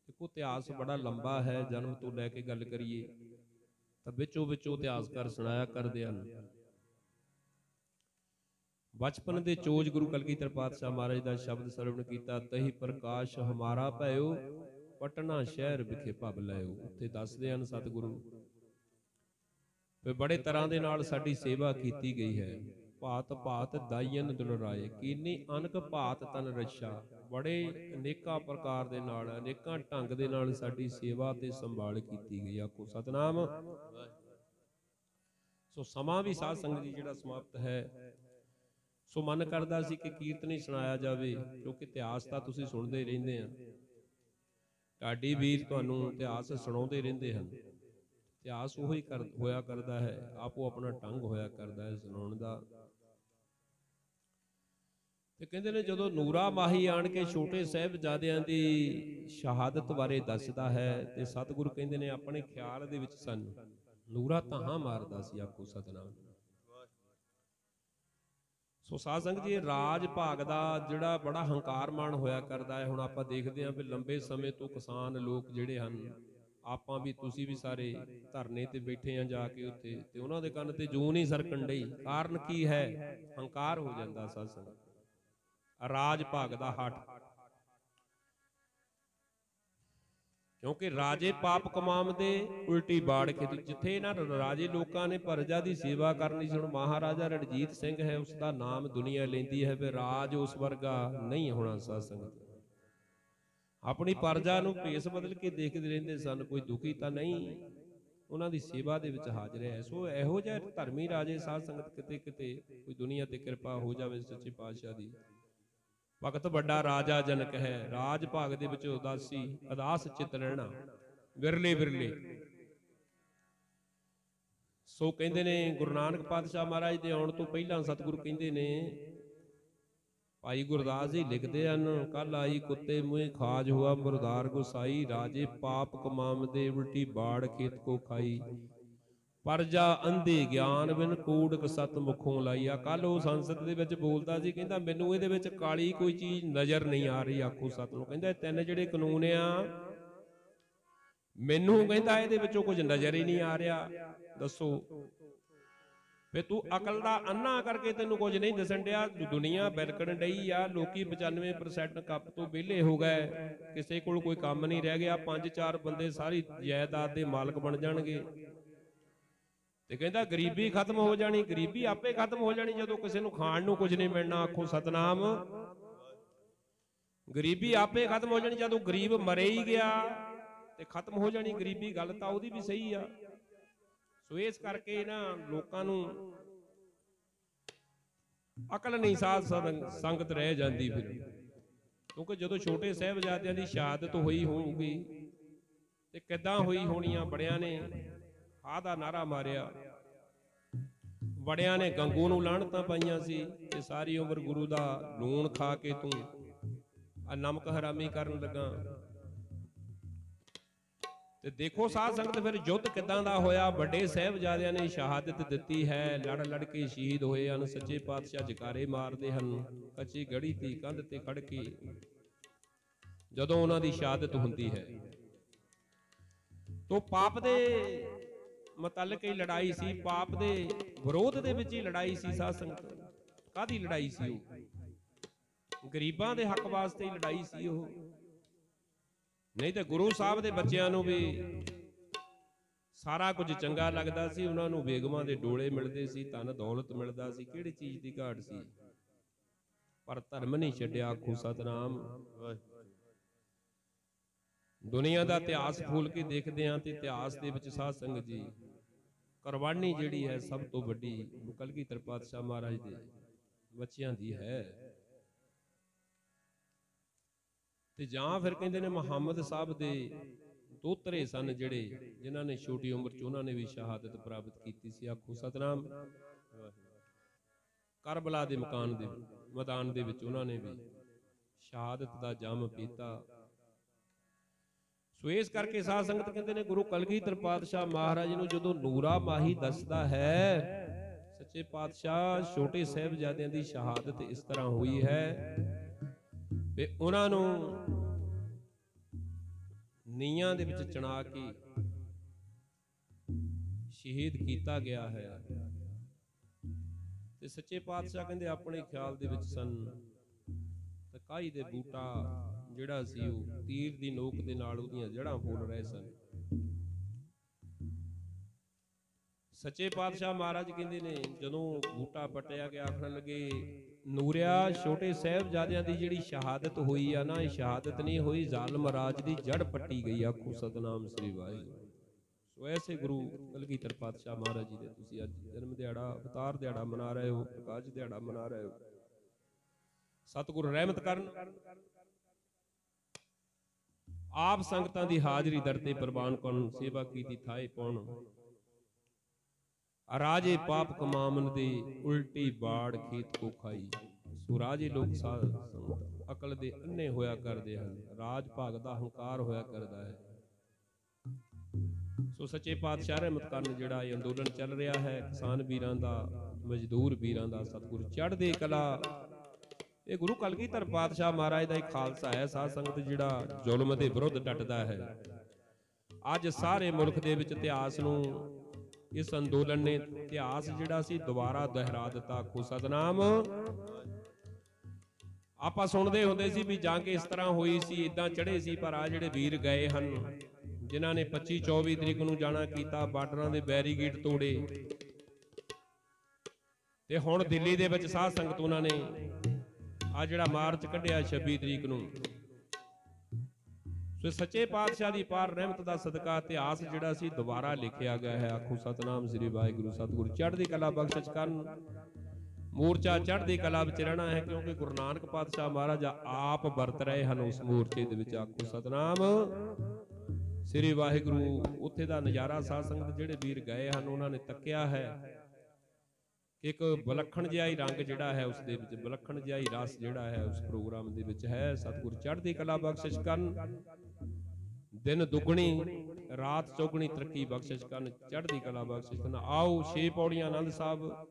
ਦੇਖੋ ਇਤਿਹਾਸ ਬੜਾ ਲੰਬਾ ਹੈ, ਜਨਮ ਤੋਂ ਲੈ ਕੇ ਗੱਲ ਕਰੀਏ ਤਾਂ ਵਿੱਚੋਂ ਇਤਿਹਾਸਕਾਰ ਸੁਣਾਇਆ ਕਰਦੇ ਹਨ। ਬਚਪਨ ਦੇ ਚੋਜ ਗੁਰੂ ਕਲਗੀਧਰ ਪਾਤਸ਼ਾਹ ਮਹਾਰਾਜ ਦਾ ਸ਼ਬਦ ਸਰਵਣ ਕੀਤਾ, ਤਹੀ ਪ੍ਰਕਾਸ਼ ਹਮਾਰਾ ਭਇਓ, ਪਟਨਾ ਸ਼ਹਿਰ ਵਿਖੇ ਭਵ ਲਿਓ। ਉੱਥੇ ਦੱਸਦੇ ਹਨ ਸਤਿਗੁਰੂ ਵੀ ਬੜੇ ਤਰ੍ਹਾਂ ਦੇ ਨਾਲ ਸਾਡੀ ਸੇਵਾ ਕੀਤੀ ਗਈ ਹੈ। ਭਾਤ ਭਾਤ ਦਾਈਨ ਦੁਲਰਾਏ, ਕੀਨੀ ਅਨਕ ਭਾਤ ਤਨ ਰਛਾ। ਬੜੇ ਅਨੇਕਾਂ ਪ੍ਰਕਾਰ ਦੇ ਨਾਲ, ਅਨੇਕਾਂ ਢੰਗ ਦੇ ਨਾਲ ਸਾਡੀ ਸੇਵਾ ਤੇ ਸੰਭਾਲ ਕੀਤੀ ਗਈ। ਆਖੋ ਸਤਨਾਮ। ਸੋ ਸਮਾਂ ਵੀ ਸਾਧ ਸੰਗਤ ਜੀ ਜਿਹੜਾ ਸਮਾਪਤ ਹੈ, ਸੋ ਮਨ ਕਰਦਾ ਸੀ ਕਿ ਕੀਰਤਨ ਹੀ ਸੁਣਾਇਆ ਜਾਵੇ, ਕਿਉਂਕਿ ਇਤਿਹਾਸ ਤਾਂ ਤੁਸੀਂ ਸੁਣਦੇ ਰਹਿੰਦੇ ਆ, ਢਾਡੀ ਵੀਰ ਤੁਹਾਨੂੰ ਇਤਿਹਾਸ ਸੁਣਾਉਂਦੇ ਰਹਿੰਦੇ ਹਨ। ਇਤਿਹਾਸ ਉਹੀ ਹੋਇਆ ਕਰਦਾ ਹੈ, ਆਪੋ ਆਪਣਾ ਢੰਗ ਹੋਇਆ ਕਰਦਾ ਹੈ ਸੁਣਾਉਣ ਦਾ। ਤੇ ਕਹਿੰਦੇ ਨੇ ਜਦੋਂ ਨੂਰਾ ਮਾਹੀ ਆਣ ਕੇ ਛੋਟੇ ਸਾਹਿਬਜ਼ਾਦਿਆਂ ਦੀ ਸ਼ਹਾਦਤ ਬਾਰੇ ਦੱਸਦਾ ਹੈ, ਤੇ ਸਤਿਗੁਰੂ ਕਹਿੰਦੇ ਨੇ ਆਪਣੇ ਖਿਆਲ ਦੇ ਵਿੱਚ ਸਾਨੂੰ ਨੂਰਾ ਤਾਹਾਂ ਮਾਰਦਾ ਸੀ। ਆਖੋ ਸਤਨਾਮ। ਸੋ ਸਾਧ ਸੰਗਤ ਜੀ, ਰਾਜ ਭਾਗ ਦਾ ਜਿਹੜਾ ਬੜਾ ਹੰਕਾਰ ਮਾਣ ਹੋਇਆ ਕਰਦਾ ਹੈ। ਹੁਣ ਆਪਾਂ ਦੇਖਦੇ ਹਾਂ ਵੀ ਲੰਬੇ ਸਮੇਂ ਤੋਂ ਕਿਸਾਨ ਲੋਕ ਜਿਹੜੇ ਹਨ ਆਪਾਂ ਵੀ ਤੁਸੀਂ ਵੀ ਸਾਰੇ ਧਰਨੇ ਤੇ ਬੈਠੇ ਆ ਜਾ ਕੇ ਉੱਥੇ, ਤੇ ਉਹਨਾਂ ਦੇ ਕੰਨ ਤੇ ਜੂੰ ਨਹੀਂ ਸਰਕਣ ਡਈ। ਕਾਰਨ ਕੀ ਹੈ? ਹੰਕਾਰ ਹੋ ਜਾਂਦਾ ਸਾਧ ਸੰਗਤ, ਰਾਜ ਭਾਗ ਦਾ ਹੱਠ। ਕਿਉਂਕਿ ਰਾਜੇ ਪਾਪ ਕਮਾਉਂਦੇ ਉਲਟੀ ਬਾੜ ਖੇਤੀ। ਜਿੱਥੇ ਇਹਨਾਂ ਰਾਜੇ ਲੋਕਾਂ ਨੇ ਪ੍ਰਜਾ ਦੀ ਸੇਵਾ ਕਰਨੀ ਸੀ, ਹੁਣ ਮਹਾਰਾਜਾ ਰਣਜੀਤ ਸਿੰਘ ਹੈ, ਉਸ ਦਾ ਨਾਮ ਦੁਨੀਆ ਲੈਂਦੀ ਹੈ, ਵੀ ਰਾਜ ਉਸ ਵਰਗਾ ਨਹੀਂ ਹੋਣਾ। ਸਾਧ ਸੰਗਤ ਆਪਣੀ ਪ੍ਰਜਾ ਨੂੰ ਭੇਸ ਬਦਲ ਕੇ ਦੇਖਦੇ ਰਹਿੰਦੇ ਸਨ, ਕੋਈ ਦੁਖੀ ਤਾਂ ਨਹੀਂ, ਉਹਨਾਂ ਦੀ ਸੇਵਾ ਦੇ ਵਿੱਚ ਹਾਜ਼ਰ ਹੈ। ਸੋ ਇਹੋ ਜਿਹੇ ਧਰਮੀ ਰਾਜੇ ਸਾਧ ਸੰਗਤ ਕਿਤੇ ਕਿਤੇ ਕੋਈ ਦੁਨੀਆ ਤੇ ਕਿਰਪਾ ਹੋ ਜਾਵੇ ਸੱਚੇ ਪਾਤਸ਼ਾਹ ਦੀ। ਭਗਤ ਵੱਡਾ ਰਾਜਾ ਜਨਕ ਹੈ, ਰਾਜ ਭਾਗ ਦੇ ਵਿੱਚ ਉਦਾਸੀ ਅਦਾਸ ਚਿਤ ਰਹਿਣਾ ਵਿਰਲੇ ਵਿਰਲੇ। ਸੋ ਕਹਿੰਦੇ ਨੇ ਗੁਰੂ ਨਾਨਕ ਪਾਤਸ਼ਾਹ ਮਹਾਰਾਜ ਦੇ ਆਉਣ ਤੋਂ ਪਹਿਲਾਂ ਸਤਿਗੁਰੂ ਕਹਿੰਦੇ ਨੇ, ਭਾਈ ਗੁਰਦਾਸ ਜੀ ਲਿਖਦੇ ਹਨ, ਕੱਲ ਆਈ ਕੁੱਤੇ ਮੂੰਹ ਖਾਜ ਹੁਆ ਮੁਰਦਾਰ ਗੁਸਾਈ, ਰਾਜੇ ਪਾਪ ਕਮਾਮਦੇ ਉਲਟੀ ਬਾੜ ਖੇਤ ਕੋ ਖਾਈ, ਪਰਜਾ ਅੰਧੇ ਗਿਆਨ ਬਿਨ ਕੂੜਕ ਸਤ ਮੁਖੋਂ ਲਾਈ। ਆ ਕੱਲ ਉਹ ਸੰਸਦ ਦੇ ਵਿੱਚ ਬੋਲਦਾ ਸੀ, ਕਹਿੰਦਾ ਮੈਨੂੰ ਇਹਦੇ ਵਿੱਚ ਕਾਲੀ ਕੋਈ ਚੀਜ਼ ਨਜ਼ਰ ਨਹੀਂ ਆ ਰਹੀ, ਆਖੋ ਸਤ ਨੂੰ। ਕਹਿੰਦਾ ਤਿੰਨ ਜਿਹੜੇ ਕਾਨੂੰਨ ਆ, ਮੈਨੂੰ ਕਹਿੰਦਾ ਇਹਦੇ ਵਿੱਚੋਂ ਕੁਝ ਨਜ਼ਰ ਹੀ ਨਹੀਂ ਆ ਰਿਹਾ। ਦੱਸੋ ਫੇ ਤੂੰ ਅਕਲ ਦਾ ਅੰਨਾ ਕਰਕੇ ਤੈਨੂੰ ਕੁਝ ਨਹੀਂ ਦਿਸਣ ਡਿਆ। ਦੁਨੀਆ ਬਿਲਕਣ ਡਈ ਆ, ਲੋਕੀ 95% ਕੱਪ ਤੋਂ ਵਿਹਲੇ ਹੋ ਗਏ, ਕਿਸੇ ਕੋਲ ਕੋਈ ਕੰਮ ਨਹੀਂ ਰਹਿ ਗਿਆ। 5-4 ਬੰਦੇ ਸਾਰੀ ਜਾਇਦਾਦ ਦੇ ਮਾਲਕ ਬਣ ਜਾਣਗੇ, ਤੇ ਕਹਿੰਦਾ ਗਰੀਬੀ ਖਤਮ ਹੋ ਜਾਣੀ। ਗਰੀਬੀ ਆਪੇ ਖਤਮ ਹੋ ਜਾਣੀ ਜਦੋਂ ਕਿਸੇ ਨੂੰ ਖਾਣ ਨੂੰ ਕੁਝ ਨਹੀਂ ਮਿਲਣਾ। ਆਖੋ ਸਤਨਾਮ। ਗਰੀਬੀ ਆਪੇ ਖਤਮ ਹੋ ਜਾਣੀ ਜਦੋਂ ਗਰੀਬ ਮਰੇ ਹੀ ਗਿਆ ਤੇ ਖਤਮ ਹੋ ਜਾਣੀ ਗਰੀਬੀ। ਗੱਲ ਤਾਂ ਉਹਦੀ ਵੀ ਸਹੀ ਆ। ਸੋ ਇਸ ਕਰਕੇ ਨਾ ਲੋਕਾਂ ਨੂੰ ਅਕਲ ਨਹੀਂ, ਸਾਧ ਸੰਗਤ ਰਹਿ ਜਾਂਦੀ ਫਿਰ। ਕਿਉਂਕਿ ਜਦੋਂ ਛੋਟੇ ਸਾਹਿਬਜ਼ਾਦਿਆਂ ਦੀ ਸ਼ਹਾਦਤ ਹੋਈ ਹੋਊਗੀ ਤੇ ਕਿੱਦਾਂ ਹੋਈ ਹੋਣੀ ਆ। ਬੜਿਆਂ ਨੇ ਆਹ ਦਾ ਨਾਰਾ ਮਾਰਿਆ, ਬੜਿਆਂ ਨੇ ਗੰਗੂ ਨੂੰ ਲਾਹਣਤਾਂ ਪਾਈਆਂ ਸੀ ਕਿ ਸਾਰੀ ਉਮਰ ਗੁਰੂ ਦਾ ਲੂਣ ਖਾ ਕੇ ਤੂੰ ਆ ਨਮਕ ਹਰਾਮੀ ਕਰਨ ਲੱਗਾ। ਤੇ ਦੇਖੋ ਸਾਧ ਸੰਗਤ ਫਿਰ ਯੁੱਧ ਕਿੱਦਾਂ ਦਾ ਹੋਇਆ। ਵੱਡੇ ਸਾਹਿਬਜ਼ਾਦਿਆਂ ਨੇ ਸ਼ਹਾਦਤ ਦਿੱਤੀ ਹੈ, ਲੜ ਲੜ ਕੇ ਸ਼ਹੀਦ ਹੋਏ ਹਨ। ਸੱਚੇ ਪਾਤਸ਼ਾਹ ਜਕਾਰੇ ਮਾਰਦੇ ਹਨ, ਕੱਚੀ ਗੜੀ ਦੀ ਕੰਧ ਤੇ ਖੜ ਕੇ ਜਦੋਂ ਉਹਨਾਂ ਦੀ ਸ਼ਹਾਦਤ ਹੁੰਦੀ ਹੈ। ਤੋ ਪਾਪ ਦੇ ਮੁਤਲਕ ਹੀ ਲੜਾਈ ਸੀ, ਪਾਪ ਦੇ ਵਿਰੋਧ ਦੇ ਵਿੱਚ ਹੀ ਲੜਾਈ ਸੀ। ਸਾਧ ਸੰਗਤ ਕਾਹਦੀ ਲੜਾਈ ਸੀ? ਉਹ ਗਰੀਬਾਂ ਦੇ ਹੱਕ ਵਾਸਤੇ ਹੀ ਲੜਾਈ ਸੀ ਉਹ। ਨਹੀਂ ਤੇ ਗੁਰੂ ਸਾਹਿਬ ਦੇ ਬੱਚਿਆਂ ਨੂੰ ਵੀ ਸਾਰਾ ਕੁਝ ਚੰਗਾ ਲੱਗਦਾ ਸੀ, ਉਹਨਾਂ ਨੂੰ ਬੇਗਮਾਂ ਦੇ ਡੋਲੇ ਮਿਲਦੇ ਸੀ, ਧਨ ਦੌਲਤ ਮਿਲਦਾ ਸੀ, ਕਿਹੜੀ ਚੀਜ਼ ਦੀ ਘਾਟ ਸੀ। ਪਰ ਧਰਮ ਨਹੀਂ ਛੱਡਿਆ। ਆਖੋ ਸਤਨਾਮ। ਦੁਨੀਆ ਦਾ ਇਤਿਹਾਸ ਫੋਲ ਕੇ ਦੇਖਦੇ ਹਾਂ ਤੇ ਇਤਿਹਾਸ ਦੇ ਵਿੱਚ ਸਾਧ ਸੰਗਤ ਜੀ ਕੁਰਬਾਨੀ ਜਿਹੜੀ ਹੈ ਸਭ ਤੋਂ ਵੱਡੀ ਕਲਗੀਧਰ ਪਾਤਸ਼ਾਹ ਮਹਾਰਾਜ ਦੇ ਬੱਚਿਆਂ ਦੀ ਹੈ। ਤੇ ਜਾਂ ਫਿਰ ਕਹਿੰਦੇ ਨੇ ਮੁਹੰਮਦ ਸਾਹਿਬ ਦੇ ਦੋਤਰੇ ਸਨ ਜਿਹੜੇ, ਜਿਨ੍ਹਾਂ ਨੇ ਛੋਟੀ ਉਮਰ 'ਚ ਉਹਨਾਂ ਨੇ ਵੀ ਸ਼ਹਾਦਤ ਪ੍ਰਾਪਤ ਕੀਤੀ ਸੀ। ਆਖੋ ਸਤਨਾਮ। ਕਰਬਲਾ ਦੇ ਮੈਦਾਨ ਦੇ ਵਿੱਚ ਉਹਨਾਂ ਨੇ ਵੀ ਸ਼ਹਾਦਤ ਦਾ ਜੰਮ ਪੀਤਾ। ਸੋ ਇਸ ਕਰਕੇ ਸਾਧ ਸੰਗਤ ਕਹਿੰਦੇ ਨੇ ਗੁਰੂ ਕਲਗੀਧਰ ਪਾਤਸ਼ਾਹ ਮਹਾਰਾਜ ਨੂੰ ਜਦੋਂ ਨੂਰਾ ਮਾਹੀ ਦੱਸਦਾ ਹੈ, ਸੱਚੇ ਪਾਤਸ਼ਾਹ ਛੋਟੇ ਸਾਹਿਬਜ਼ਾਦਿਆਂ ਦੀ ਸ਼ਹਾਦਤ ਇਸ ਤਰ੍ਹਾਂ ਹੋਈ ਹੈ ਤੇ ਉਹਨਾਂ ਨੂੰ ਨੀਹਾਂ ਦੇ ਵਿੱਚ ਚਿਣਾ ਕੇ ਸ਼ਹੀਦ ਕੀਤਾ ਗਿਆ ਹੈ। ਤੇ ਸੱਚੇ ਪਾਤਸ਼ਾਹ ਕਹਿੰਦੇ ਆਪਣੇ ਖਿਆਲ ਦੇ ਵਿੱਚ ਸਨ ਤੇ ਕਾਈ ਦੇ ਬੂਟਾ ਜਿਹੜਾ ਸੀ ਉਹ ਤੀਰ ਦੀ ਨੋਕ ਦੇ ਨਾਲ ਉਹਦੀਆਂ ਜੜ੍ਹਾਂ ਫੋਲ ਰਹੇ ਸਨ। ਸੱਚੇ ਪਾਤਸ਼ਾਹ ਮਹਾਰਾਜ ਕਹਿੰਦੇ ਨੇ ਜਦੋਂ ਬੂਟਾ ਪੱਟਿਆ ਗਿਆ, ਆਖਣ ਲੱਗੇ ਨੂਰਿਆ ਛੋਟੇ ਸਾਹਿਬਜ਼ਾਦਿਆਂ ਦੀ ਜਿਹੜੀ ਸ਼ਹਾਦਤ ਹੋਈ ਆ ਨਾ, ਇਹ ਸ਼ਹਾਦਤ ਨਹੀਂ ਹੋਈ, ਜ਼ਾਲਮ ਰਾਜ ਦੀ ਜੜ ਪੱਟੀ ਗਈ। ਆਖੋ ਸਤਨਾਮ ਸ੍ਰੀ ਵਾਹਿਗੁਰੂ। ਸੋ ਐਸੇ ਗੁਰੂ ਕਲਗੀਧਰ ਪਾਤਸ਼ਾਹ ਮਹਾਰਾਜ ਜੀ ਦੇ ਤੁਸੀਂ ਅੱਜ ਜਨਮ ਦਿਹਾੜਾ, ਅਵਤਾਰ ਦਿਹਾੜਾ ਮਨਾ ਰਹੇ ਹੋ, ਪ੍ਰਕਾਸ਼ ਦਿਹਾੜਾ ਮਨਾ ਰਹੇ ਹੋ। ਸਤਿਗੁਰ ਰਹਿਮਤ ਕਰਨ, ਆਪ ਸੰਗਤਾਂ ਦੀ ਹਾਜ਼ਰੀ ਦਰ ਤੇ ਪ੍ਰਵਾਨ ਕਰਨ, ਸੇਵਾ ਕੀਤੀ ਥਾਏ ਪਾਉਣ। ਰਾਜੇ ਪਾਪ ਕਮਾਮਨ ਦੇ ਉਲਟੀ ਬਾੜ ਖੇਤ ਕੋ ਖਾਈ। ਸੋ ਰਾਜੇ ਲੋਕ ਸੰਗਤ ਅਕਲ ਦੇ ਅੰਨੇ ਹੋਇਆ ਕਰਦੇ ਹਨ, ਰਾਜ ਭਾਗ ਦਾ ਹੰਕਾਰ ਹੋਇਆ ਕਰਦਾ ਹੈ। ਸੋ ਸੱਚੇ ਪਾਤਸ਼ਾਹ ਰਹਿਮਤ ਕਰਨ ਜਿਹੜਾ ਇਹ ਅੰਦੋਲਨ ਚੱਲ ਰਿਹਾ ਹੈ ਕਿਸਾਨ ਵੀਰਾਂ ਦਾ, ਮਜ਼ਦੂਰ ਵੀਰਾਂ ਦਾ, ਸਤਿਗੁਰ ਚੜ੍ਹਦੀ ਕਲਾ, ਇਹ ਗੁਰੂ ਕਲਗੀਧਰ ਪਾਤਸ਼ਾਹ ਮਹਾਰਾਜ ਦਾ ਇੱਕ ਖਾਲਸਾ ਹੈ। ਸਾਧ ਸੰਗਤ ਜਿਹੜਾ ਜ਼ੁਲਮ ਦੇ ਵਿਰੁੱਧ ਡਟਦਾ ਹੈ, ਅੱਜ ਸਾਰੇ ਮੁਲਕ ਦੇ ਵਿੱਚ ਇਤਿਹਾਸ ਨੂੰ, ਇਸ ਅੰਦੋਲਨ ਨੇ ਇਤਿਹਾਸ ਜਿਹੜਾ ਸੀ ਦੁਬਾਰਾ ਦੁਹਰਾ ਦਿੱਤਾ। ਆਖੋ ਸਤਿਨਾਮ। ਆਪਾਂ ਸੁਣਦੇ ਹੁੰਦੇ ਸੀ ਵੀ ਜੰਗ ਇਸ ਤਰ੍ਹਾਂ ਹੋਈ ਸੀ, ਇਦਾਂ ਚੜ੍ਹੇ ਸੀ, ਪਰ ਆ ਜਿਹੜੇ ਵੀਰ ਗਏ ਹਨ ਜਿਨ੍ਹਾਂ ਨੇ 25-24 ਤਰੀਕ ਨੂੰ ਜਾਣਾ ਕੀਤਾ, ਬਾਰਡਰਾਂ ਦੇ ਬੈਰੀਗੇਡ ਤੋੜੇ, ਤੇ ਹੁਣ ਦਿੱਲੀ ਦੇ ਵਿੱਚ ਸਾਧ ਸੰਗਤ ਉਹਨਾਂ ਨੇ ਆ ਜਿਹੜਾ ਮਾਰਚ ਕੱਢਿਆ 26 ਤਰੀਕ ਨੂੰ। ਸੋ ਸੱਚੇ ਪਾਤਸ਼ਾਹ ਦੀ ਪਾਰ ਰਹਿਮਤ ਦਾ ਸਦਕਾ ਇਤਿਹਾਸ ਜਿਹੜਾ ਸੀ ਦੁਬਾਰਾ ਲਿਖਿਆ ਗਿਆ ਹੈ। ਆਖੋ ਸਤਿਨਾਮ ਸ੍ਰੀ ਵਾਹਿਗੁਰੂ। ਸਤਿਗੁਰੂ ਚੜ੍ਹਦੀ ਕਲਾ ਬਖਸ਼ਿਸ਼ ਕਰਨ, ਮੋਰਚਾ ਚੜ੍ਹਦੀ ਕਲਾ ਵਿੱਚ ਰਹਿਣਾ ਹੈ, ਕਿਉਂਕਿ ਗੁਰੂ ਨਾਨਕ ਪਾਤਸ਼ਾਹ ਮਹਾਰਾਜ ਆਪ ਵਰਤ ਰਹੇ ਹਨ ਉਸ ਮੋਰਚੇ ਦੇ ਵਿੱਚ। ਆਖੋ ਸਤਿਨਾਮ ਸ੍ਰੀ ਵਾਹਿਗੁਰੂ। ਉੱਥੇ ਦਾ ਨਜ਼ਾਰਾ ਸਾਧ ਸੰਗਤ ਜਿਹੜੇ ਵੀਰ ਗਏ ਹਨ ਉਹਨਾਂ ਨੇ ਤੱਕਿਆ ਹੈ। ਇੱਕ ਵਿਲੱਖਣ ਜਿਹਾ ਹੀ ਰੰਗ ਜਿਹੜਾ ਹੈ ਉਸ ਦੇ ਵਿੱਚ, ਵਿਲੱਖਣ ਜਿਹਾ ਹੀ ਰਸ ਜਿਹੜਾ ਹੈ ਉਸ ਪ੍ਰੋਗਰਾਮ ਦੇ ਵਿੱਚ ਹੈ। ਸਤਿਗੁਰ ਚੜ੍ਹਦੀ ਕਲਾ ਬਖਸ਼ਿਸ਼ ਕਰਨ, ਦਿਨ ਦੁੱਗਣੀ ਰਾਤ ਚੌਗਣੀ ਤਰੱਕੀ ਬਖਸ਼ਿਸ਼ ਕਰਨ, ਚੜ੍ਹਦੀ ਕਲਾ ਬਖਸ਼ਿਸ਼ ਕਰਨ। ਆਓ 6 ਪੌੜੀਆਂ ਆਨੰਦ ਸਾਹਿਬ।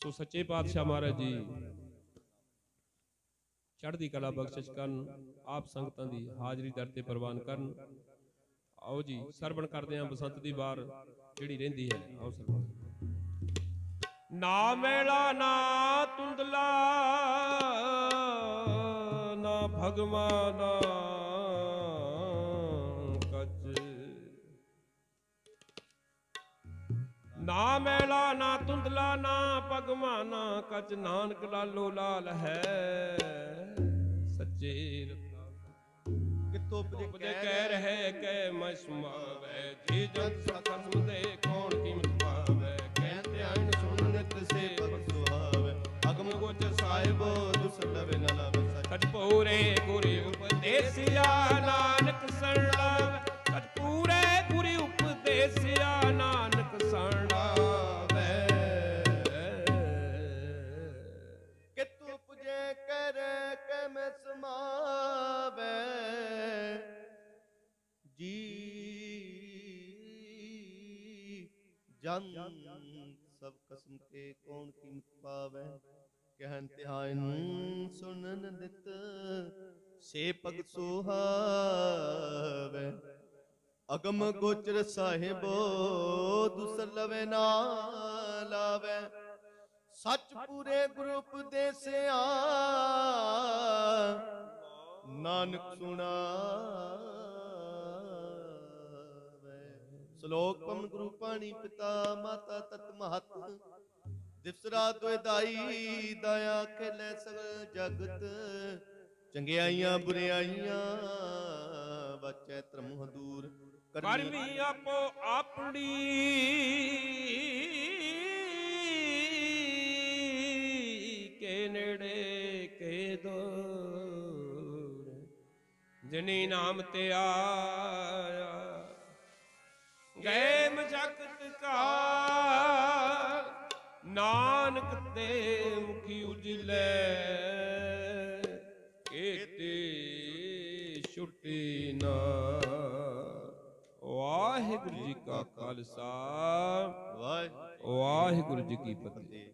ਸੋ ਸੱਚੇ ਪਾਤਸ਼ਾਹ ਮਹਾਰਾਜ ਜੀ ਚੜ੍ਹਦੀ ਕਲਾ ਬਖਸ਼ਿਸ਼ ਕਰਨ, ਆਪ ਸੰਗਤਾਂ ਦੀ ਹਾਜ਼ਰੀ ਦਰ ਤੇ ਪ੍ਰਵਾਨ ਕਰਨ। ਆਓ ਜੀ ਸਰਵਣ ਕਰਦੇ ਹਾਂ ਬਸੰਤ ਦੀ ਵਾਰ ਜਿਹੜੀ ਰਹਿੰਦੀ ਹੈ। ਆਓ ਸਰਵਣ। ਨਾ ਮੇਲਾ ਨਾ ਤੁੰਦਲਾ ਨਾ ਭਗਵਾਨਾ ਕਚ, ਨਾ ਮੇਲਾ ਨਾ ਤੁੰਦਲਾ ਨਾ ਭਗਵਾਨਾ ਕਚ, ਨਾਨਕ ਲਾਲੋ ਲਾਲ ਹੈ ਸੱਚੇ ਕਿਤੋਂ ਉਪਜੇ ਕਹਿ ਰਹੇ ਕਹਿ ਮੈਂ ਸੁਮਾਵੇ, ਜੀ ਜਨ ਸਖਤ ਦੇ ਕੌਣ ਕੀਮਤ ਪਾਵੇ, ਕਹਿੰਦੇ ਆਇਨ ਸੁਣ ਨਿਤ ਸੇ ਭਗਤ ਸੁਹਾਵੇ, ਅਗਮ ਗੋਚਰ ਸਾਹਿਬੋ ਦੁਸਲਵੇ ਨ ਲਵੇ, ਸਚ ਪੂਰੇ ਗੁਰੂ ਉਪਦੇਸਿਆ ਨਾਨਕ ਸਣ ਲਾਵੇ, ਸਚ ਪੂਰੇ ਗੁਰੂ ਉਪਦੇਸਿਆ ਨਾਨਕ ਸਣ ਲਾਵੇ। ਕਿਤੋਂ ਉਪਜੇ ਕਹਿ ਕਹਿ ਮੈਂ ਸਮਾਵੇ, ਜੀ ਜਨ ਸਭ ਕਸਮ ਕੇ ਕੌਣ ਕੀਮਤ ਪਾਵੇ, ਕਹਿਨ ਧਿਆਨ ਸੁਣਨ ਨਿਤ ਸੇ ਭਗਤ ਸੁਹਾਵੇ, ਅਗਮ ਗੋਚਰ ਸਾਹਿਬੋ ਦੁਸਲਵੇ ਨਾ ਲਾਵੇ, ਸੱਚ ਪੂਰੇ ਗੁਰੂ ਉਪਦੇਸਿਆ ਨਾਨਕ ਸੁਣਾਵੇ। ਸ਼ਲੋਕ ਪਵਨ ਗੁਰੂ ਪਾਣੀ ਪਿਤਾ ਮਾਤਾ ਤਤ ਮਹਤ, ਦਿਵਸ ਰਾਤ ਦੁਇ ਦਾਈ ਦਇਆ ਖੇਲੇ ਸਗਲ ਜਗਤ, ਚੰਗਿਆਈਆਂ ਬੁਰਿਆਈਆਂ ਬਚੈ ਧਰਮ ਦੂਰ, ਕਰਮੀ ਆਪੋ ਆਪਣੀ ਕੇ ਨੇੜੇ ਕੇ ਦੂਰ, ਜਿਨੀ ਨਾਮ ਤੇ ਆਇਆ ਗਏ ਮਜਕਤ ਕਾਲ, ਨਾਨਕ ਤੇ ਮੁਖੀ ਉਜਲੇ ਕੀਤੇ ਛੁੱਟੀ ਨਾ। ਵਾਹਿਗੁਰੂ ਜੀ ਕਾ ਖਾਲਸਾ, ਵਾਹਿਗੁਰੂ ਜੀ ਕੀ ਫਤਿਹ।